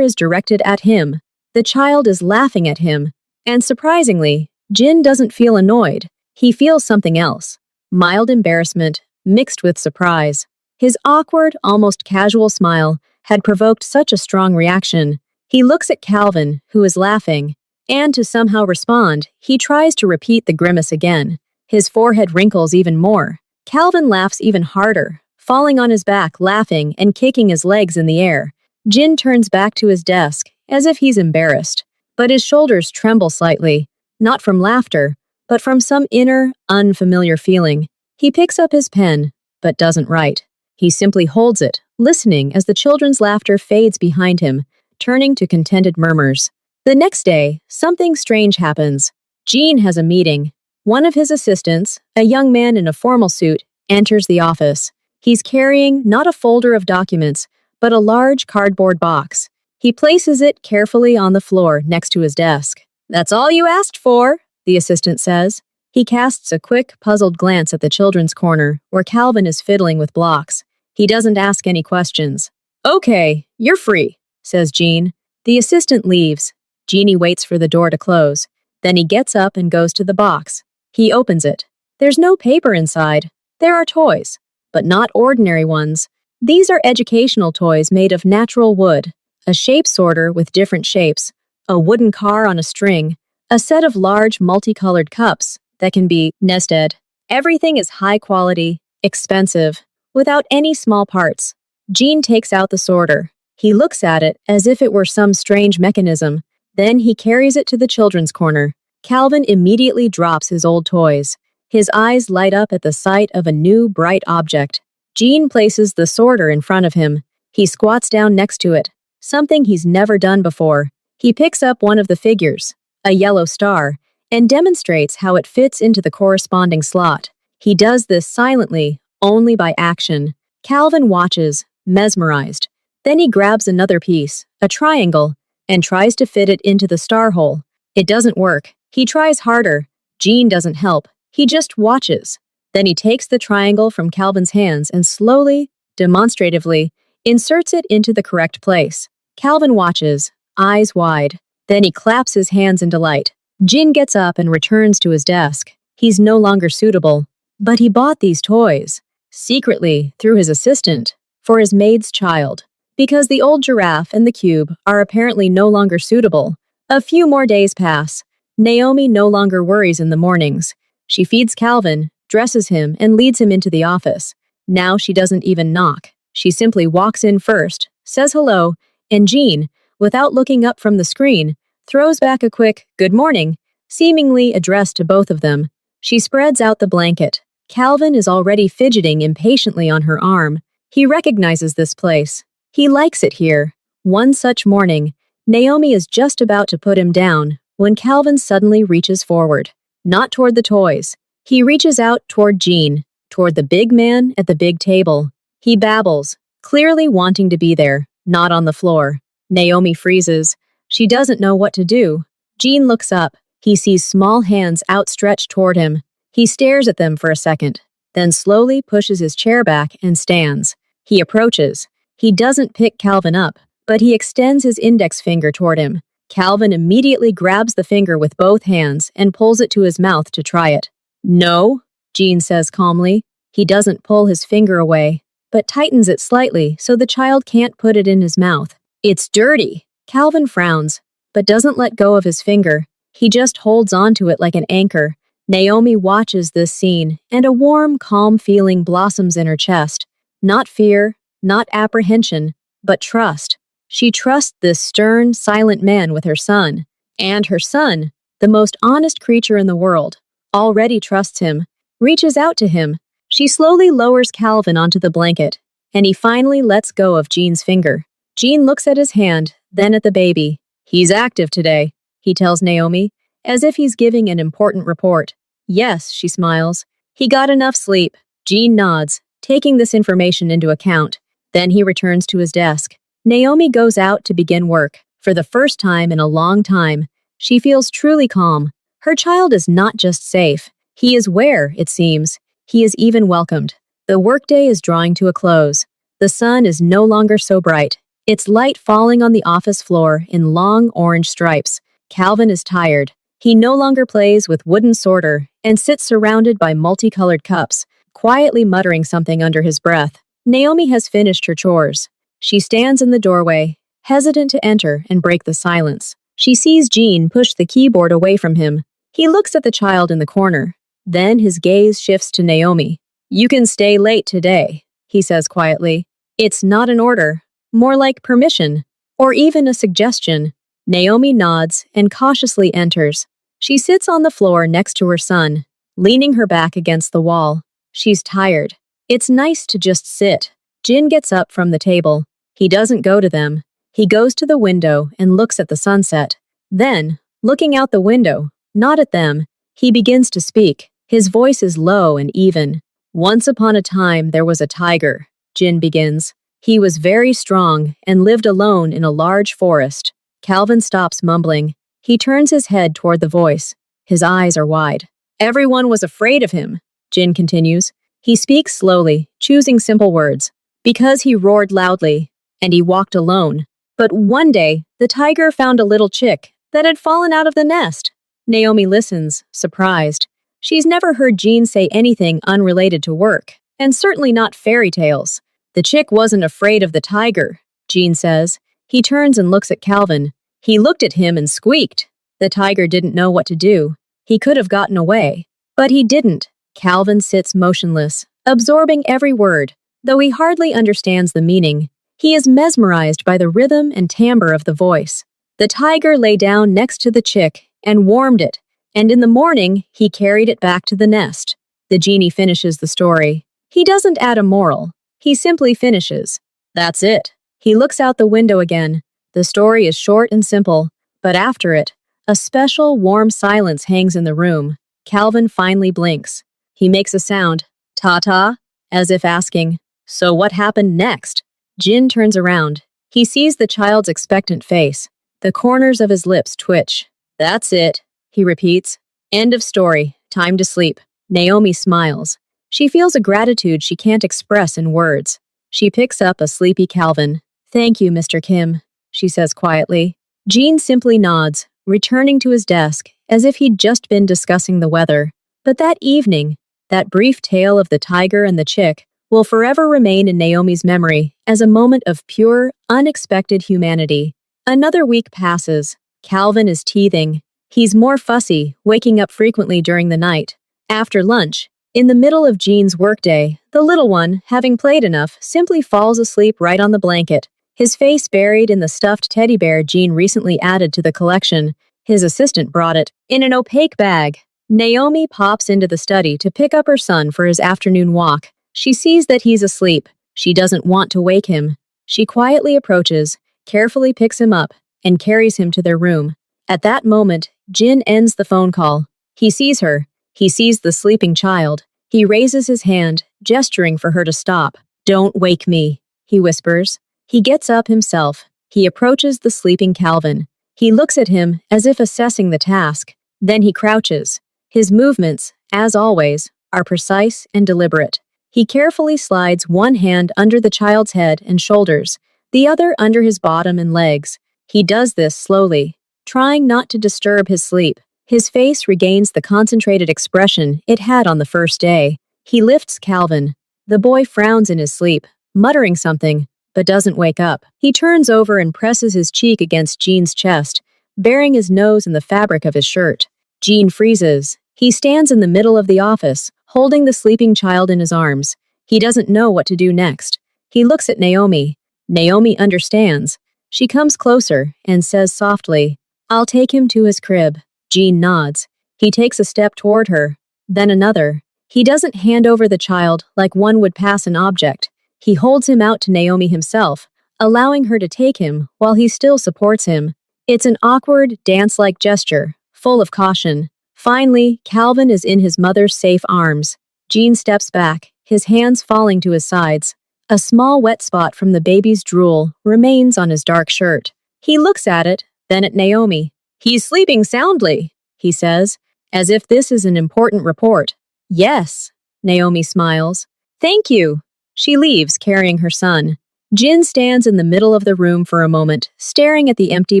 is directed at him. The child is laughing at him. And surprisingly, Jin doesn't feel annoyed. He feels something else. Mild embarrassment, mixed with surprise. His awkward, almost casual smile had provoked such a strong reaction. He looks at Calvin, who is laughing, and to somehow respond, he tries to repeat the grimace again. His forehead wrinkles even more. Calvin laughs even harder, falling on his back, laughing and kicking his legs in the air. Jin turns back to his desk, as if he's embarrassed, but his shoulders tremble slightly, not from laughter, but from some inner, unfamiliar feeling. He picks up his pen, but doesn't write. He simply holds it, listening as the children's laughter fades behind him, turning to contented murmurs. The next day, something strange happens. Jean has a meeting. One of his assistants, a young man in a formal suit, enters the office. He's carrying not a folder of documents, but a large cardboard box. He places it carefully on the floor next to his desk. "That's all you asked for," the assistant says. He casts a quick, puzzled glance at the children's corner, where Calvin is fiddling with blocks. He doesn't ask any questions. "Okay, you're free," says Jean. The assistant leaves. Jeannie waits for the door to close. Then he gets up and goes to the box. He opens it. There's no paper inside. There are toys, but not ordinary ones. These are educational toys made of natural wood, a shape sorter with different shapes, a wooden car on a string, a set of large multicolored cups that can be nested. Everything is high quality, expensive, without any small parts. Jean takes out the sorter. He looks at it as if it were some strange mechanism. Then he carries it to the children's corner. Calvin immediately drops his old toys. His eyes light up at the sight of a new, bright object. Gene places the sorter in front of him. He squats down next to it, something he's never done before. He picks up one of the figures, a yellow star, and demonstrates how it fits into the corresponding slot. He does this silently, only by action. Calvin watches, mesmerized. Then he grabs another piece, a triangle, and tries to fit it into the star hole. It doesn't work. He tries harder. Gene doesn't help. He just watches. Then he takes the triangle from Calvin's hands and slowly, demonstratively, inserts it into the correct place. Calvin watches, eyes wide. Then he claps his hands in delight. Jin gets up and returns to his desk. He's no longer suitable. But he bought these toys, secretly, through his assistant, for his maid's child. Because the old giraffe and the cube are apparently no longer suitable. A few more days pass. Naomi no longer worries in the mornings. She feeds Calvin, dresses him, and leads him into the office. Now she doesn't even knock. She simply walks in first, says hello, and Jean, without looking up from the screen, throws back a quick "good morning," seemingly addressed to both of them. She spreads out the blanket. Calvin is already fidgeting impatiently on her arm. He recognizes this place. He likes it here. One such morning, Naomi is just about to put him down when Calvin suddenly reaches forward. Not toward the toys. He reaches out toward Jean, toward the big man at the big table. He babbles, clearly wanting to be there, not on the floor. Naomi freezes. She doesn't know what to do. Jean looks up. He sees small hands outstretched toward him. He stares at them for a second, then slowly pushes his chair back and stands. He approaches. He doesn't pick Calvin up, but he extends his index finger toward him. Calvin immediately grabs the finger with both hands and pulls it to his mouth to try it. "No," Jean says calmly. He doesn't pull his finger away, but tightens it slightly so the child can't put it in his mouth. "It's dirty." Calvin frowns, but doesn't let go of his finger. He just holds onto it like an anchor. Naomi watches this scene, and a warm, calm feeling blossoms in her chest. Not fear, not apprehension, but trust. She trusts this stern, silent man with her son. And her son, the most honest creature in the world, already trusts him, reaches out to him. She slowly lowers Calvin onto the blanket, and he finally lets go of Jean's finger. Jean looks at his hand, then at the baby. "He's active today," he tells Naomi, as if he's giving an important report. "Yes," she smiles. "He got enough sleep." Jean nods, taking this information into account. Then he returns to his desk. Naomi goes out to begin work. For the first time in a long time, she feels truly calm. Her child is not just safe. He is where, it seems. He is even welcomed. The workday is drawing to a close. The sun is no longer so bright, its light falling on the office floor in long orange stripes. Calvin is tired. He no longer plays with wooden sorter and sits surrounded by multicolored cups, quietly muttering something under his breath. Naomi has finished her chores. She stands in the doorway, hesitant to enter and break the silence. She sees Jean push the keyboard away from him. He looks at the child in the corner. Then his gaze shifts to Naomi. "You can stay late today," he says quietly. It's not an order, more like permission, or even a suggestion. Naomi nods and cautiously enters. She sits on the floor next to her son, leaning her back against the wall. She's tired. It's nice to just sit. Jin gets up from the table. He doesn't go to them. He goes to the window and looks at the sunset. Then, looking out the window, not at them, he begins to speak. His voice is low and even. "Once upon a time there was a tiger," Jin begins. "He was very strong and lived alone in a large forest." Calvin stops mumbling. He turns his head toward the voice. His eyes are wide. "Everyone was afraid of him," Jin continues. He speaks slowly, choosing simple words. "Because he roared loudly, and he walked alone. But one day, the tiger found a little chick that had fallen out of the nest." Naomi listens, surprised. She's never heard Jean say anything unrelated to work, and certainly not fairy tales. "The chick wasn't afraid of the tiger," Jean says. He turns and looks at Calvin. He looked at him and squeaked. The tiger didn't know what to do. He could have gotten away, but he didn't. Calvin sits motionless, absorbing every word, though he hardly understands the meaning. He is mesmerized by the rhythm and timbre of the voice. "The tiger lay down next to the chick and warmed it, and in the morning he carried it back to the nest." The genie finishes the story. He doesn't add a moral. He simply finishes. That's it. He looks out the window again. The story is short and simple, but after it, a special, warm silence hangs in the room. Calvin finally blinks. He makes a sound, ta-ta, as if asking, "So what happened next?" Jin turns around. He sees the child's expectant face. The corners of his lips twitch. "That's it," he repeats. "End of story. Time to sleep." Naomi smiles. She feels a gratitude she can't express in words. She picks up a sleepy Calvin. "Thank you, Mr. Kim," she says quietly. Jean simply nods, returning to his desk, as if he'd just been discussing the weather. But that evening, that brief tale of the tiger and the chick, will forever remain in Naomi's memory as a moment of pure, unexpected humanity. Another week passes. Calvin is teething. He's more fussy, waking up frequently during the night. After lunch, in the middle of Jean's workday, the little one, having played enough, simply falls asleep right on the blanket, his face buried in the stuffed teddy bear Jean recently added to the collection. His assistant brought it in an opaque bag. Naomi pops into the study to pick up her son for his afternoon walk. She sees that he's asleep. She doesn't want to wake him. She quietly approaches, carefully picks him up, and carries him to their room. At that moment, Jin ends the phone call. He sees her. He sees the sleeping child. He raises his hand, gesturing for her to stop. "Don't wake me," he whispers. He gets up himself. He approaches the sleeping Calvin. He looks at him as if assessing the task. Then he crouches. His movements, as always, are precise and deliberate. He carefully slides one hand under the child's head and shoulders, the other under his bottom and legs. He does this slowly, trying not to disturb his sleep. His face regains the concentrated expression it had on the first day. He lifts Calvin. The boy frowns in his sleep, muttering something, but doesn't wake up. He turns over and presses his cheek against Jean's chest, burying his nose in the fabric of his shirt. Jean freezes. He stands in the middle of the office, holding the sleeping child in his arms. He doesn't know what to do next. He looks at Naomi. Naomi understands. She comes closer and says softly, "I'll take him to his crib." Jean nods. He takes a step toward her, then another. He doesn't hand over the child like one would pass an object. He holds him out to Naomi himself, allowing her to take him while he still supports him. It's an awkward, dance-like gesture, full of caution. Finally, Calvin is in his mother's safe arms. Jean steps back, his hands falling to his sides. A small wet spot from the baby's drool remains on his dark shirt. He looks at it, then at Naomi. "He's sleeping soundly," he says, as if this is an important report. "Yes," Naomi smiles. "Thank you." She leaves, carrying her son. Jin stands in the middle of the room for a moment, staring at the empty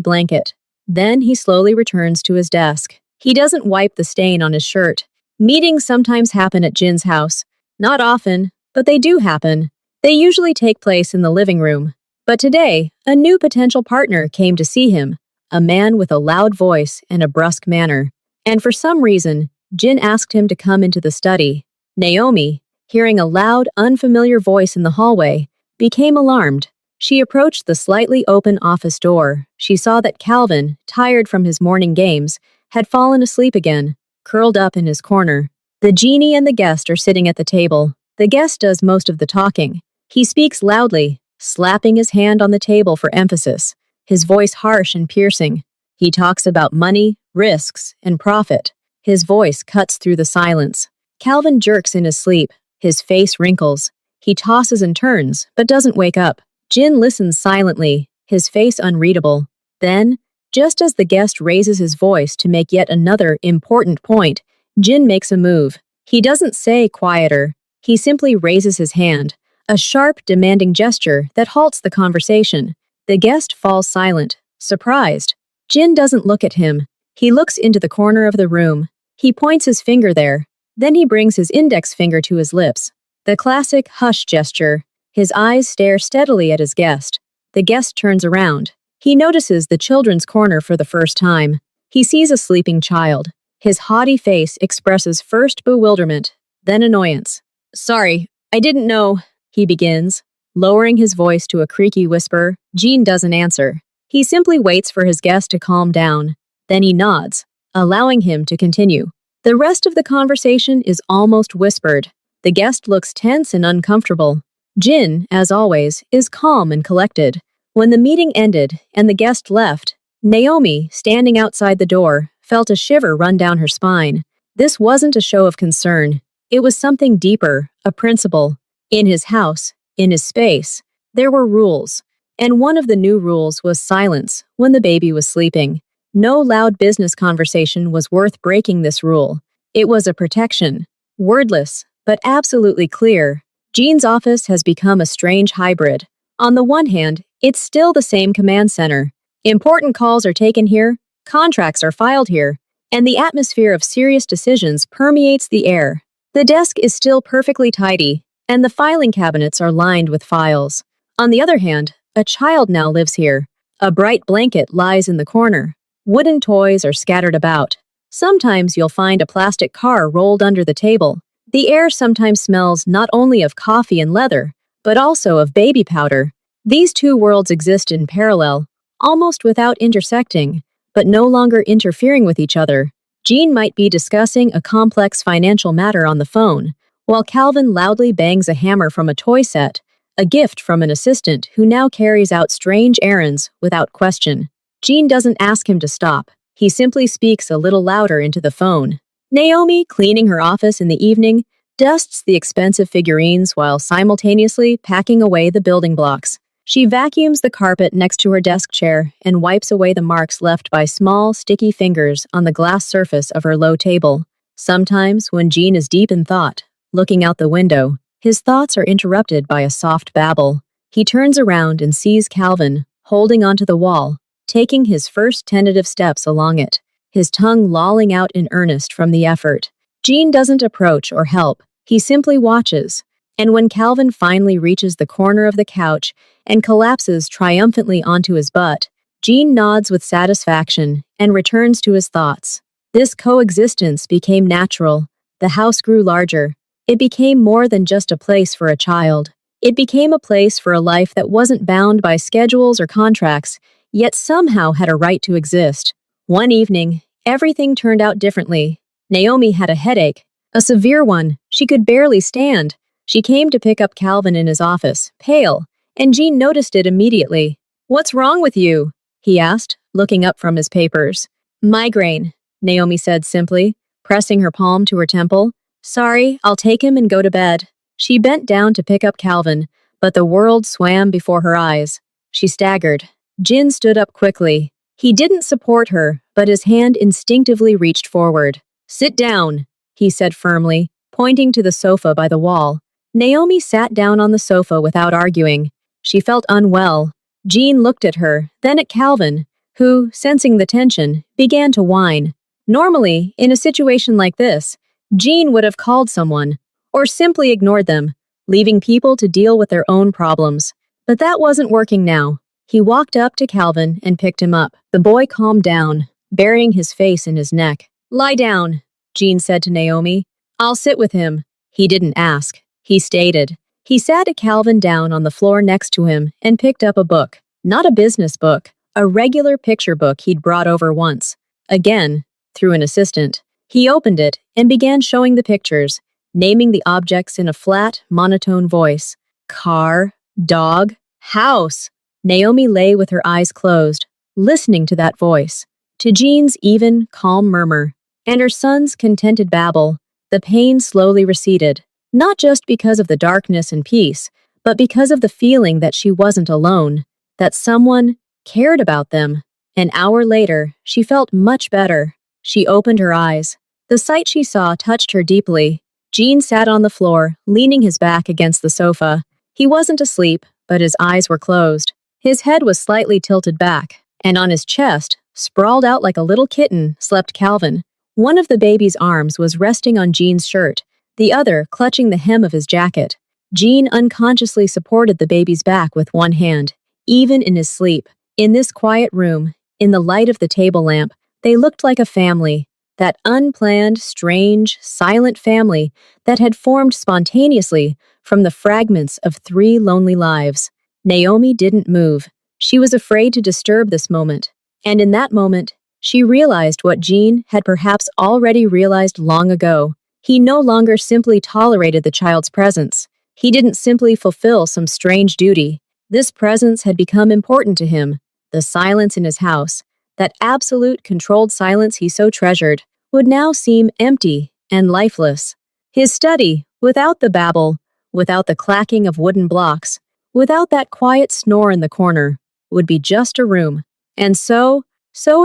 blanket. Then he slowly returns to his desk. He doesn't wipe the stain on his shirt. Meetings sometimes happen at Jin's house. Not often, but they do happen. They usually take place in the living room. But today, a new potential partner came to see him, a man with a loud voice and a brusque manner. And for some reason, Jin asked him to come into the study. Naomi, hearing a loud, unfamiliar voice in the hallway, became alarmed. She approached the slightly open office door. She saw that Calvin, tired from his morning games, had fallen asleep again, curled up in his corner. The genie and the guest are sitting at the table. The guest does most of the talking. He speaks loudly, slapping his hand on the table for emphasis, his voice harsh and piercing. He talks about money, risks, and profit. His voice cuts through the silence. Calvin jerks in his sleep. His face wrinkles. He tosses and turns, but doesn't wake up. Jin listens silently, his face unreadable. Then, just as the guest raises his voice to make yet another important point, Jin makes a move. He doesn't say quieter. He simply raises his hand, a sharp, demanding gesture that halts the conversation. The guest falls silent, surprised. Jin doesn't look at him. He looks into the corner of the room. He points his finger there. Then he brings his index finger to his lips. The classic hush gesture. His eyes stare steadily at his guest. The guest turns around. He notices the children's corner for the first time. He sees a sleeping child. His haughty face expresses first bewilderment, then annoyance. "Sorry, I didn't know," he begins, lowering his voice to a creaky whisper. Jean doesn't answer. He simply waits for his guest to calm down. Then he nods, allowing him to continue. The rest of the conversation is almost whispered. The guest looks tense and uncomfortable. Jin, as always, is calm and collected. When the meeting ended and the guest left, Naomi, standing outside the door, felt a shiver run down her spine. This wasn't a show of concern. It was something deeper, a principle. In his house, in his space, there were rules. And one of the new rules was silence when the baby was sleeping. No loud business conversation was worth breaking this rule. It was a protection. Wordless, but absolutely clear. Jean's office has become a strange hybrid. On the one hand, it's still the same command center. Important calls are taken here, contracts are filed here, and the atmosphere of serious decisions permeates the air. The desk is still perfectly tidy, and the filing cabinets are lined with files. On the other hand, a child now lives here. A bright blanket lies in the corner. Wooden toys are scattered about. Sometimes you'll find a plastic car rolled under the table. The air sometimes smells not only of coffee and leather, but also of baby powder. These two worlds exist in parallel, almost without intersecting, but no longer interfering with each other. Jean might be discussing a complex financial matter on the phone, while Calvin loudly bangs a hammer from a toy set, a gift from an assistant who now carries out strange errands without question. Jean doesn't ask him to stop. He simply speaks a little louder into the phone. Naomi, cleaning her office in the evening, dusts the expensive figurines while simultaneously packing away the building blocks. She vacuums the carpet next to her desk chair and wipes away the marks left by small, sticky fingers on the glass surface of her low table. Sometimes, when Jean is deep in thought, looking out the window, his thoughts are interrupted by a soft babble. He turns around and sees Calvin, holding onto the wall, taking his first tentative steps along it, his tongue lolling out in earnest from the effort. Jean doesn't approach or help. He simply watches. And when Calvin finally reaches the corner of the couch and collapses triumphantly onto his butt, Jean nods with satisfaction and returns to his thoughts. This coexistence became natural. The house grew larger. It became more than just a place for a child. It became a place for a life that wasn't bound by schedules or contracts, yet somehow had a right to exist. One evening, everything turned out differently. Naomi had a headache, a severe one. She could barely stand. She came to pick up Calvin in his office, pale, and Jean noticed it immediately. "What's wrong with you?" he asked, looking up from his papers. "Migraine," Naomi said simply, pressing her palm to her temple. "Sorry, I'll take him and go to bed." She bent down to pick up Calvin, but the world swam before her eyes. She staggered. Jin stood up quickly. He didn't support her, but his hand instinctively reached forward. "Sit down," he said firmly, pointing to the sofa by the wall. Naomi sat down on the sofa without arguing. She felt unwell. Jean looked at her, then at Calvin, who, sensing the tension, began to whine. Normally, in a situation like this, Jean would have called someone, or simply ignored them, leaving people to deal with their own problems. But that wasn't working now. He walked up to Calvin and picked him up. The boy calmed down, burying his face in his neck. "Lie down," Jean said to Naomi. "I'll sit with him." He didn't ask. He stated. He sat Calvin down on the floor next to him and picked up a book. Not a business book, a regular picture book he'd brought over once. Again, through an assistant. He opened it and began showing the pictures, naming the objects in a flat, monotone voice. Car, dog, house. Naomi lay with her eyes closed, listening to that voice, to Jean's even, calm murmur, and her son's contented babble. The pain slowly receded, not just because of the darkness and peace, but because of the feeling that she wasn't alone, that someone cared about them. An hour later, she felt much better. She opened her eyes. The sight she saw touched her deeply. Jean sat on the floor, leaning his back against the sofa. He wasn't asleep, but his eyes were closed. His head was slightly tilted back, and on his chest, sprawled out like a little kitten, slept Calvin. One of the baby's arms was resting on Jean's shirt, the other clutching the hem of his jacket. Jean unconsciously supported the baby's back with one hand, even in his sleep. In this quiet room, in the light of the table lamp, they looked like a family. That unplanned, strange, silent family that had formed spontaneously from the fragments of 3 lonely lives. Naomi didn't move. She was afraid to disturb this moment. And in that moment, She realized what Jean had perhaps already realized long ago. He no longer simply tolerated the child's presence. He didn't simply fulfill some strange duty. This presence had become important to him. The silence in his house, that absolute controlled silence he so treasured, would now seem empty and lifeless. His study, without the babble, without the clacking of wooden blocks, without that quiet snore in the corner, would be just a room. And so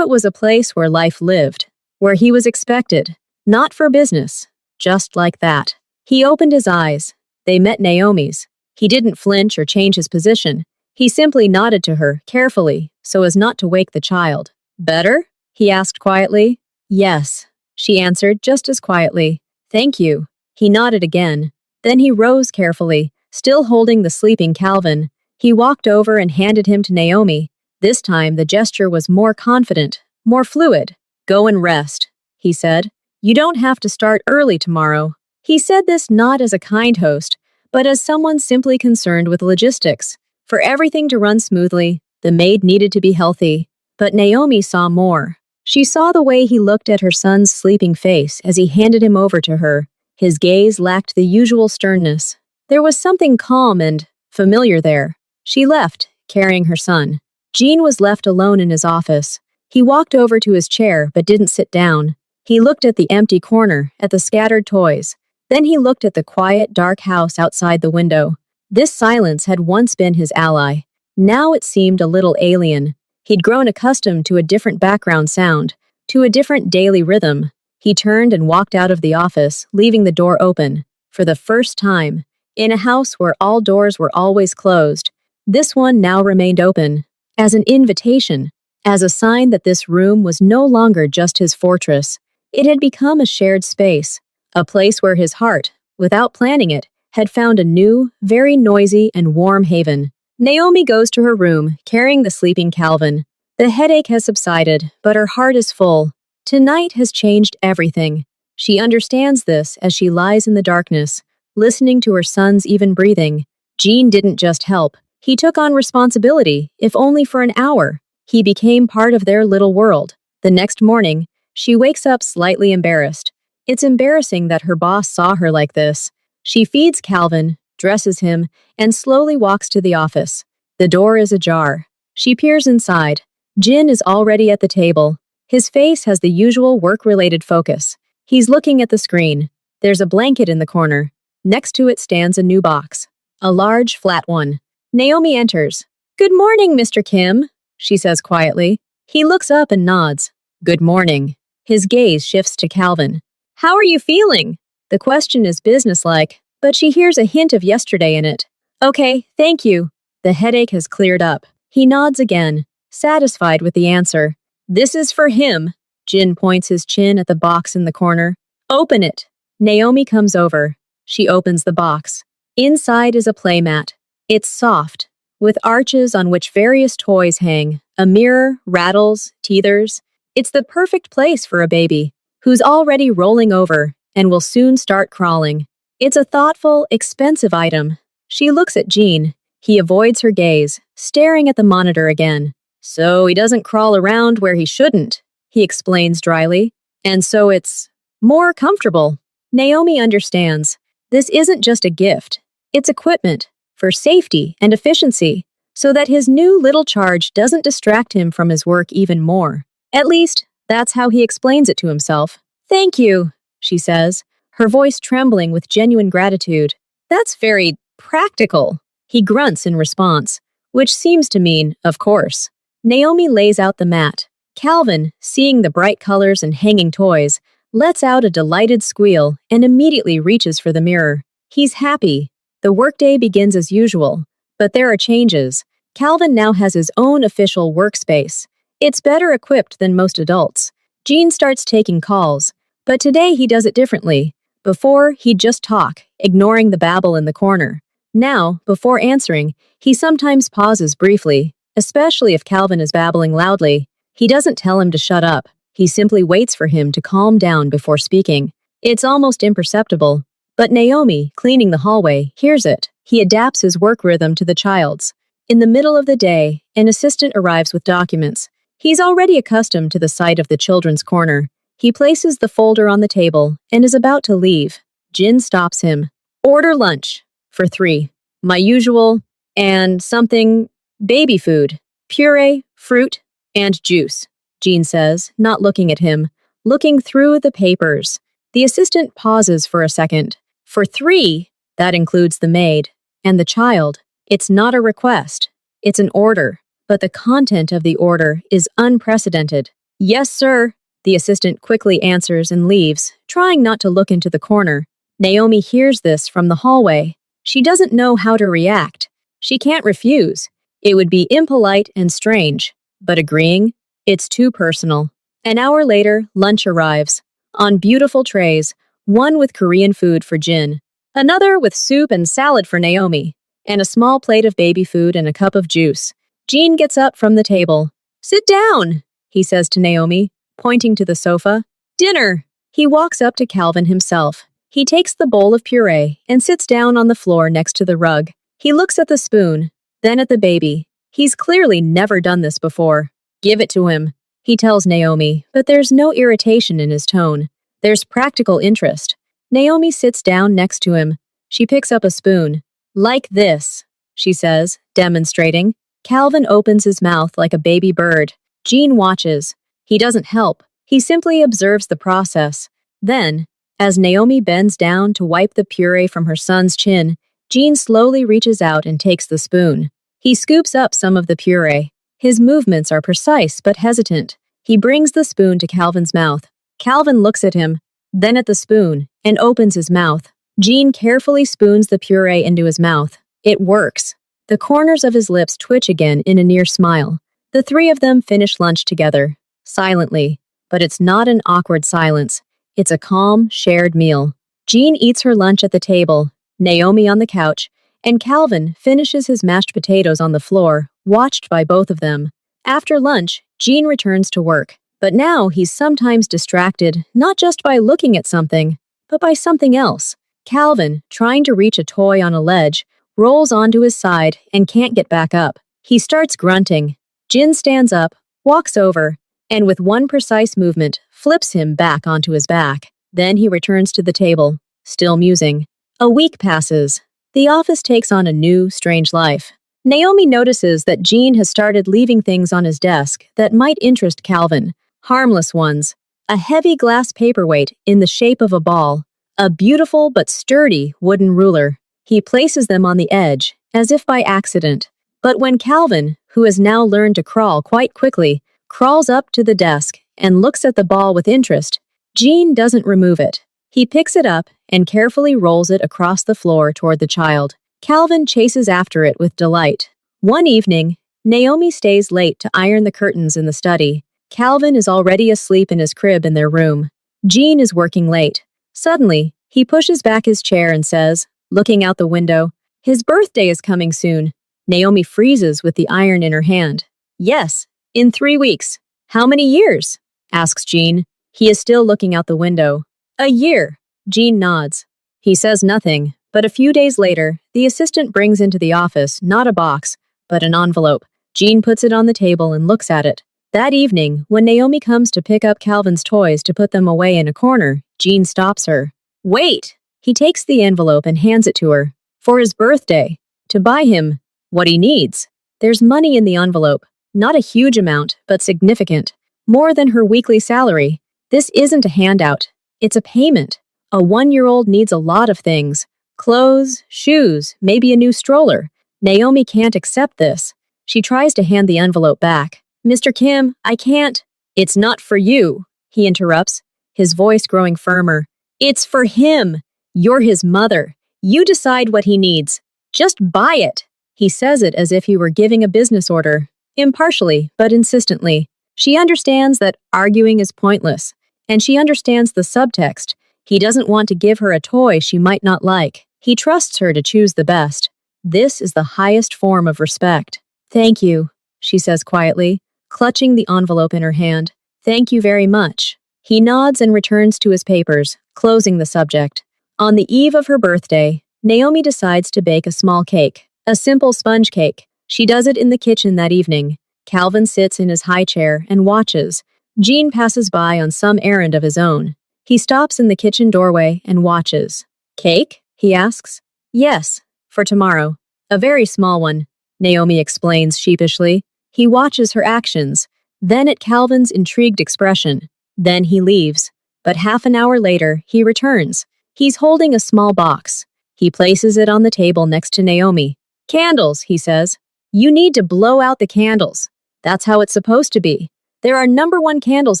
it was a place where life lived, where he was expected, not for business, just like that. He opened his eyes. They met Naomi's. He didn't flinch or change his position. He simply nodded to her, carefully, so as not to wake the child. "Better?" he asked quietly. "Yes," she answered just as quietly. "Thank you." He nodded again. Then he rose carefully, still holding the sleeping Calvin. He walked over and handed him to Naomi. This time the gesture was more confident, more fluid. "Go and rest," he said. "You don't have to start early tomorrow." He said this not as a kind host, but as someone simply concerned with logistics. For everything to run smoothly, the maid needed to be healthy. But Naomi saw more. She saw the way he looked at her son's sleeping face as he handed him over to her. His gaze lacked the usual sternness. There was something calm and familiar there. She left, carrying her son. Jean was left alone in his office. He walked over to his chair but didn't sit down. He looked at the empty corner, at the scattered toys. Then he looked at the quiet, dark house outside the window. This silence had once been his ally. Now it seemed a little alien. He'd grown accustomed to a different background sound, to a different daily rhythm. He turned and walked out of the office, leaving the door open. For the first time, in a house where all doors were always closed, this one now remained open, as an invitation, as a sign that this room was no longer just his fortress. It had become a shared space, a place where his heart, without planning it, had found a new, very noisy and warm haven. Naomi goes to her room, carrying the sleeping Calvin. The headache has subsided, but her heart is full. Tonight has changed everything. She understands this as she lies in the darkness, listening to her son's even breathing. Jean didn't just help. He took on responsibility, if only for an hour. He became part of their little world. The next morning, she wakes up slightly embarrassed. It's embarrassing that her boss saw her like this. She feeds Calvin, dresses him, and slowly walks to the office. The door is ajar. She peers inside. Jin is already at the table. His face has the usual work-related focus. He's looking at the screen. There's a blanket in the corner. Next to it stands a new box. A large, flat one. Naomi enters. "Good morning, Mr. Kim," she says quietly. He looks up and nods. "Good morning." His gaze shifts to Calvin. "How are you feeling?" The question is businesslike, but she hears a hint of yesterday in it. "Okay, thank you." The headache has cleared up. He nods again, satisfied with the answer. "This is for him." Jin points his chin at the box in the corner. "Open it." Naomi comes over. She opens the box. Inside is a playmat. It's soft, with arches on which various toys hang, a mirror, rattles, teethers. It's the perfect place for a baby, who's already rolling over and will soon start crawling. It's a thoughtful, expensive item. She looks at Jean. He avoids her gaze, staring at the monitor again. "So he doesn't crawl around where he shouldn't," he explains dryly. "And so it's more comfortable." Naomi understands. This isn't just a gift. It's equipment for safety and efficiency, so that his new little charge doesn't distract him from his work even more. At least, that's how he explains it to himself. "Thank you," she says, her voice trembling with genuine gratitude. "That's very practical." He grunts in response, which seems to mean, of course. Naomi lays out the mat. Calvin, seeing the bright colors and hanging toys, lets out a delighted squeal and immediately reaches for the mirror. He's happy. The workday begins as usual, but there are changes. Calvin now has his own official workspace. It's better equipped than most adults. Jean starts taking calls, but today he does it differently. Before, he'd just talk, ignoring the babble in the corner. Now, before answering, he sometimes pauses briefly, especially if Calvin is babbling loudly. He doesn't tell him to shut up. He simply waits for him to calm down before speaking. It's almost imperceptible. But Naomi, cleaning the hallway, hears it. He adapts his work rhythm to the child's. In the middle of the day, an assistant arrives with documents. He's already accustomed to the sight of the children's corner. He places the folder on the table and is about to leave. Jin stops him. Order lunch. For 3. My usual, and something, baby food. Puree, fruit, and juice, Jean says, not looking at him, looking through the papers. The assistant pauses for a second. For 3, that includes the maid and the child. It's not a request. It's an order. But the content of the order is unprecedented. Yes, sir, the assistant quickly answers and leaves, trying not to look into the corner. Naomi hears this from the hallway. She doesn't know how to react. She can't refuse. It would be impolite and strange. But agreeing? It's too personal. An hour later, lunch arrives. On beautiful trays, one with Korean food for Jin, another with soup and salad for Naomi, and a small plate of baby food and a cup of juice. Jean gets up from the table. Sit down, he says to Naomi, pointing to the sofa. Dinner. He walks up to Calvin himself. He takes the bowl of puree and sits down on the floor next to the rug. He looks at the spoon, then at the baby. He's clearly never done this before. Give it to him, he tells Naomi, but there's no irritation in his tone. There's practical interest. Naomi sits down next to him. She picks up a spoon. Like this, she says, demonstrating. Calvin opens his mouth like a baby bird. Jean watches. He doesn't help. He simply observes the process. Then, as Naomi bends down to wipe the puree from her son's chin, Jean slowly reaches out and takes the spoon. He scoops up some of the puree. His movements are precise but hesitant. He brings the spoon to Calvin's mouth. Calvin looks at him, then at the spoon, and opens his mouth. Jean carefully spoons the puree into his mouth. It works. The corners of his lips twitch again in a near smile. The 3 of them finish lunch together, silently. But it's not an awkward silence. It's a calm, shared meal. Jean eats her lunch at the table, Naomi on the couch, and Calvin finishes his mashed potatoes on the floor, watched by both of them. After lunch, Jean returns to work. But now he's sometimes distracted, not just by looking at something, but by something else. Calvin, trying to reach a toy on a ledge, rolls onto his side and can't get back up. He starts grunting. Jin stands up, walks over, and with one precise movement, flips him back onto his back. Then he returns to the table, still musing. A week passes. The office takes on a new, strange life. Naomi notices that Jean has started leaving things on his desk that might interest Calvin. Harmless ones. A heavy glass paperweight in the shape of a ball. A beautiful but sturdy wooden ruler. He places them on the edge, as if by accident. But when Calvin, who has now learned to crawl quite quickly, crawls up to the desk and looks at the ball with interest, Jean doesn't remove it. He picks it up and carefully rolls it across the floor toward the child. Calvin chases after it with delight. One evening, Naomi stays late to iron the curtains in the study. Calvin is already asleep in his crib in their room. Jean is working late. Suddenly, he pushes back his chair and says, looking out the window, his birthday is coming soon. Naomi freezes with the iron in her hand. Yes, in 3 weeks. How many years? Asks Jean. He is still looking out the window. A year. Jean nods. He says nothing, but a few days later, the assistant brings into the office not a box, but an envelope. Jean puts it on the table and looks at it. That evening, when Naomi comes to pick up Calvin's toys to put them away in a corner, Jean stops her. Wait! He takes the envelope and hands it to her. For his birthday. To buy him what he needs. There's money in the envelope. Not a huge amount, but significant. More than her weekly salary. This isn't a handout. It's a payment. A 1-year-old needs a lot of things. Clothes, shoes, maybe a new stroller. Naomi can't accept this. She tries to hand the envelope back. Mr. Kim, I can't. It's not for you, he interrupts, his voice growing firmer. It's for him. You're his mother. You decide what he needs. Just buy it. He says it as if he were giving a business order, impartially but insistently. She understands that arguing is pointless, and she understands the subtext. He doesn't want to give her a toy she might not like. He trusts her to choose the best. This is the highest form of respect. Thank you, she says quietly, clutching the envelope in her hand. Thank you very much. He nods and returns to his papers, closing the subject. On the eve of her birthday, Naomi decides to bake a small cake, a simple sponge cake. She does it in the kitchen that evening. Calvin sits in his high chair and watches. Jean passes by on some errand of his own. He stops in the kitchen doorway and watches. Cake? He asks. Yes, for tomorrow. A very small one, Naomi explains sheepishly. He watches her actions, then at Calvin's intrigued expression. Then he leaves. But half an hour later, he returns. He's holding a small box. He places it on the table next to Naomi. Candles, he says. You need to blow out the candles. That's how it's supposed to be. There are #1 candles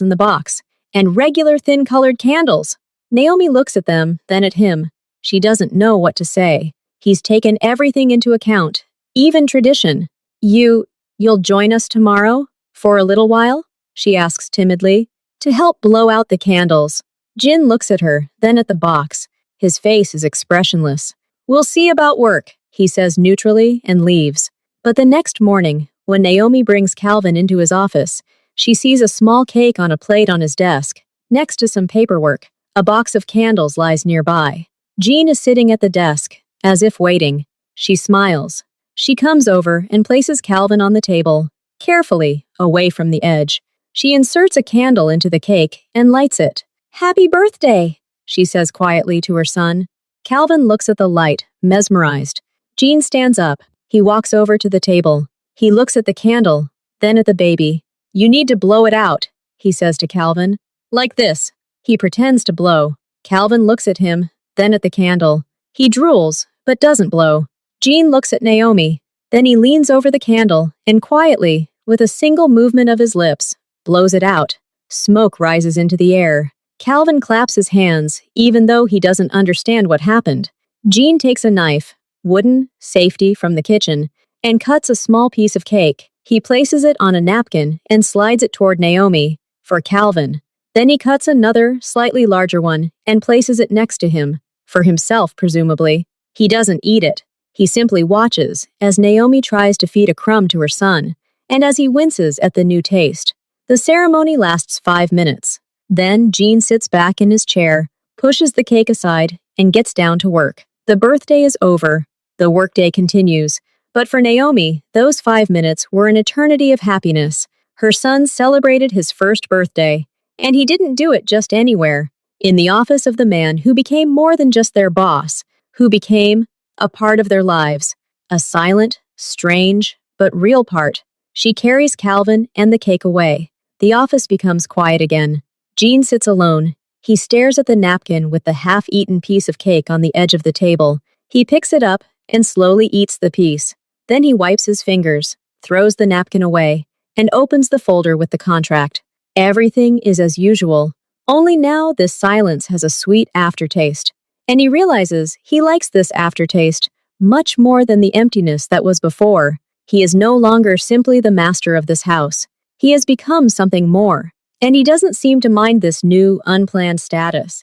in the box, and regular thin-colored candles. Naomi looks at them, then at him. She doesn't know what to say. He's taken everything into account, even tradition. You'll join us tomorrow? For a little while? She asks timidly. To help blow out the candles. Jin looks at her, then at the box. His face is expressionless. We'll see about work, he says neutrally and leaves. But the next morning, when Naomi brings Calvin into his office, she sees a small cake on a plate on his desk. Next to some paperwork, a box of candles lies nearby. Jean is sitting at the desk, as if waiting. She smiles. She comes over and places Calvin on the table, carefully, away from the edge. She inserts a candle into the cake and lights it. Happy birthday, she says quietly to her son. Calvin looks at the light, mesmerized. Jean stands up. He walks over to the table. He looks at the candle, then at the baby. You need to blow it out, he says to Calvin. Like this. He pretends to blow. Calvin looks at him, then at the candle. He drools, but doesn't blow. Jean looks at Naomi. Then he leans over the candle and quietly, with a single movement of his lips, blows it out. Smoke rises into the air. Calvin claps his hands, even though he doesn't understand what happened. Jean takes a knife, wooden, safety from the kitchen, and cuts a small piece of cake. He places it on a napkin and slides it toward Naomi, for Calvin. Then he cuts another, slightly larger one, and places it next to him, for himself presumably. He doesn't eat it. He simply watches as Naomi tries to feed a crumb to her son, and as he winces at the new taste. The ceremony lasts 5 minutes. Then Jean sits back in his chair, pushes the cake aside, and gets down to work. The birthday is over. The workday continues. But for Naomi, those 5 minutes were an eternity of happiness. Her son celebrated his first birthday, and he didn't do it just anywhere. In the office of the man who became more than just their boss, who became a part of their lives. A silent, strange, but real part. She carries Calvin and the cake away. The office becomes quiet again. Jean sits alone. He stares at the napkin with the half-eaten piece of cake on the edge of the table. He picks it up and slowly eats the piece. Then he wipes his fingers, throws the napkin away, and opens the folder with the contract. Everything is as usual. Only now this silence has a sweet aftertaste. And he realizes he likes this aftertaste much more than the emptiness that was before. He is no longer simply the master of this house. He has become something more. And he doesn't seem to mind this new, unplanned status.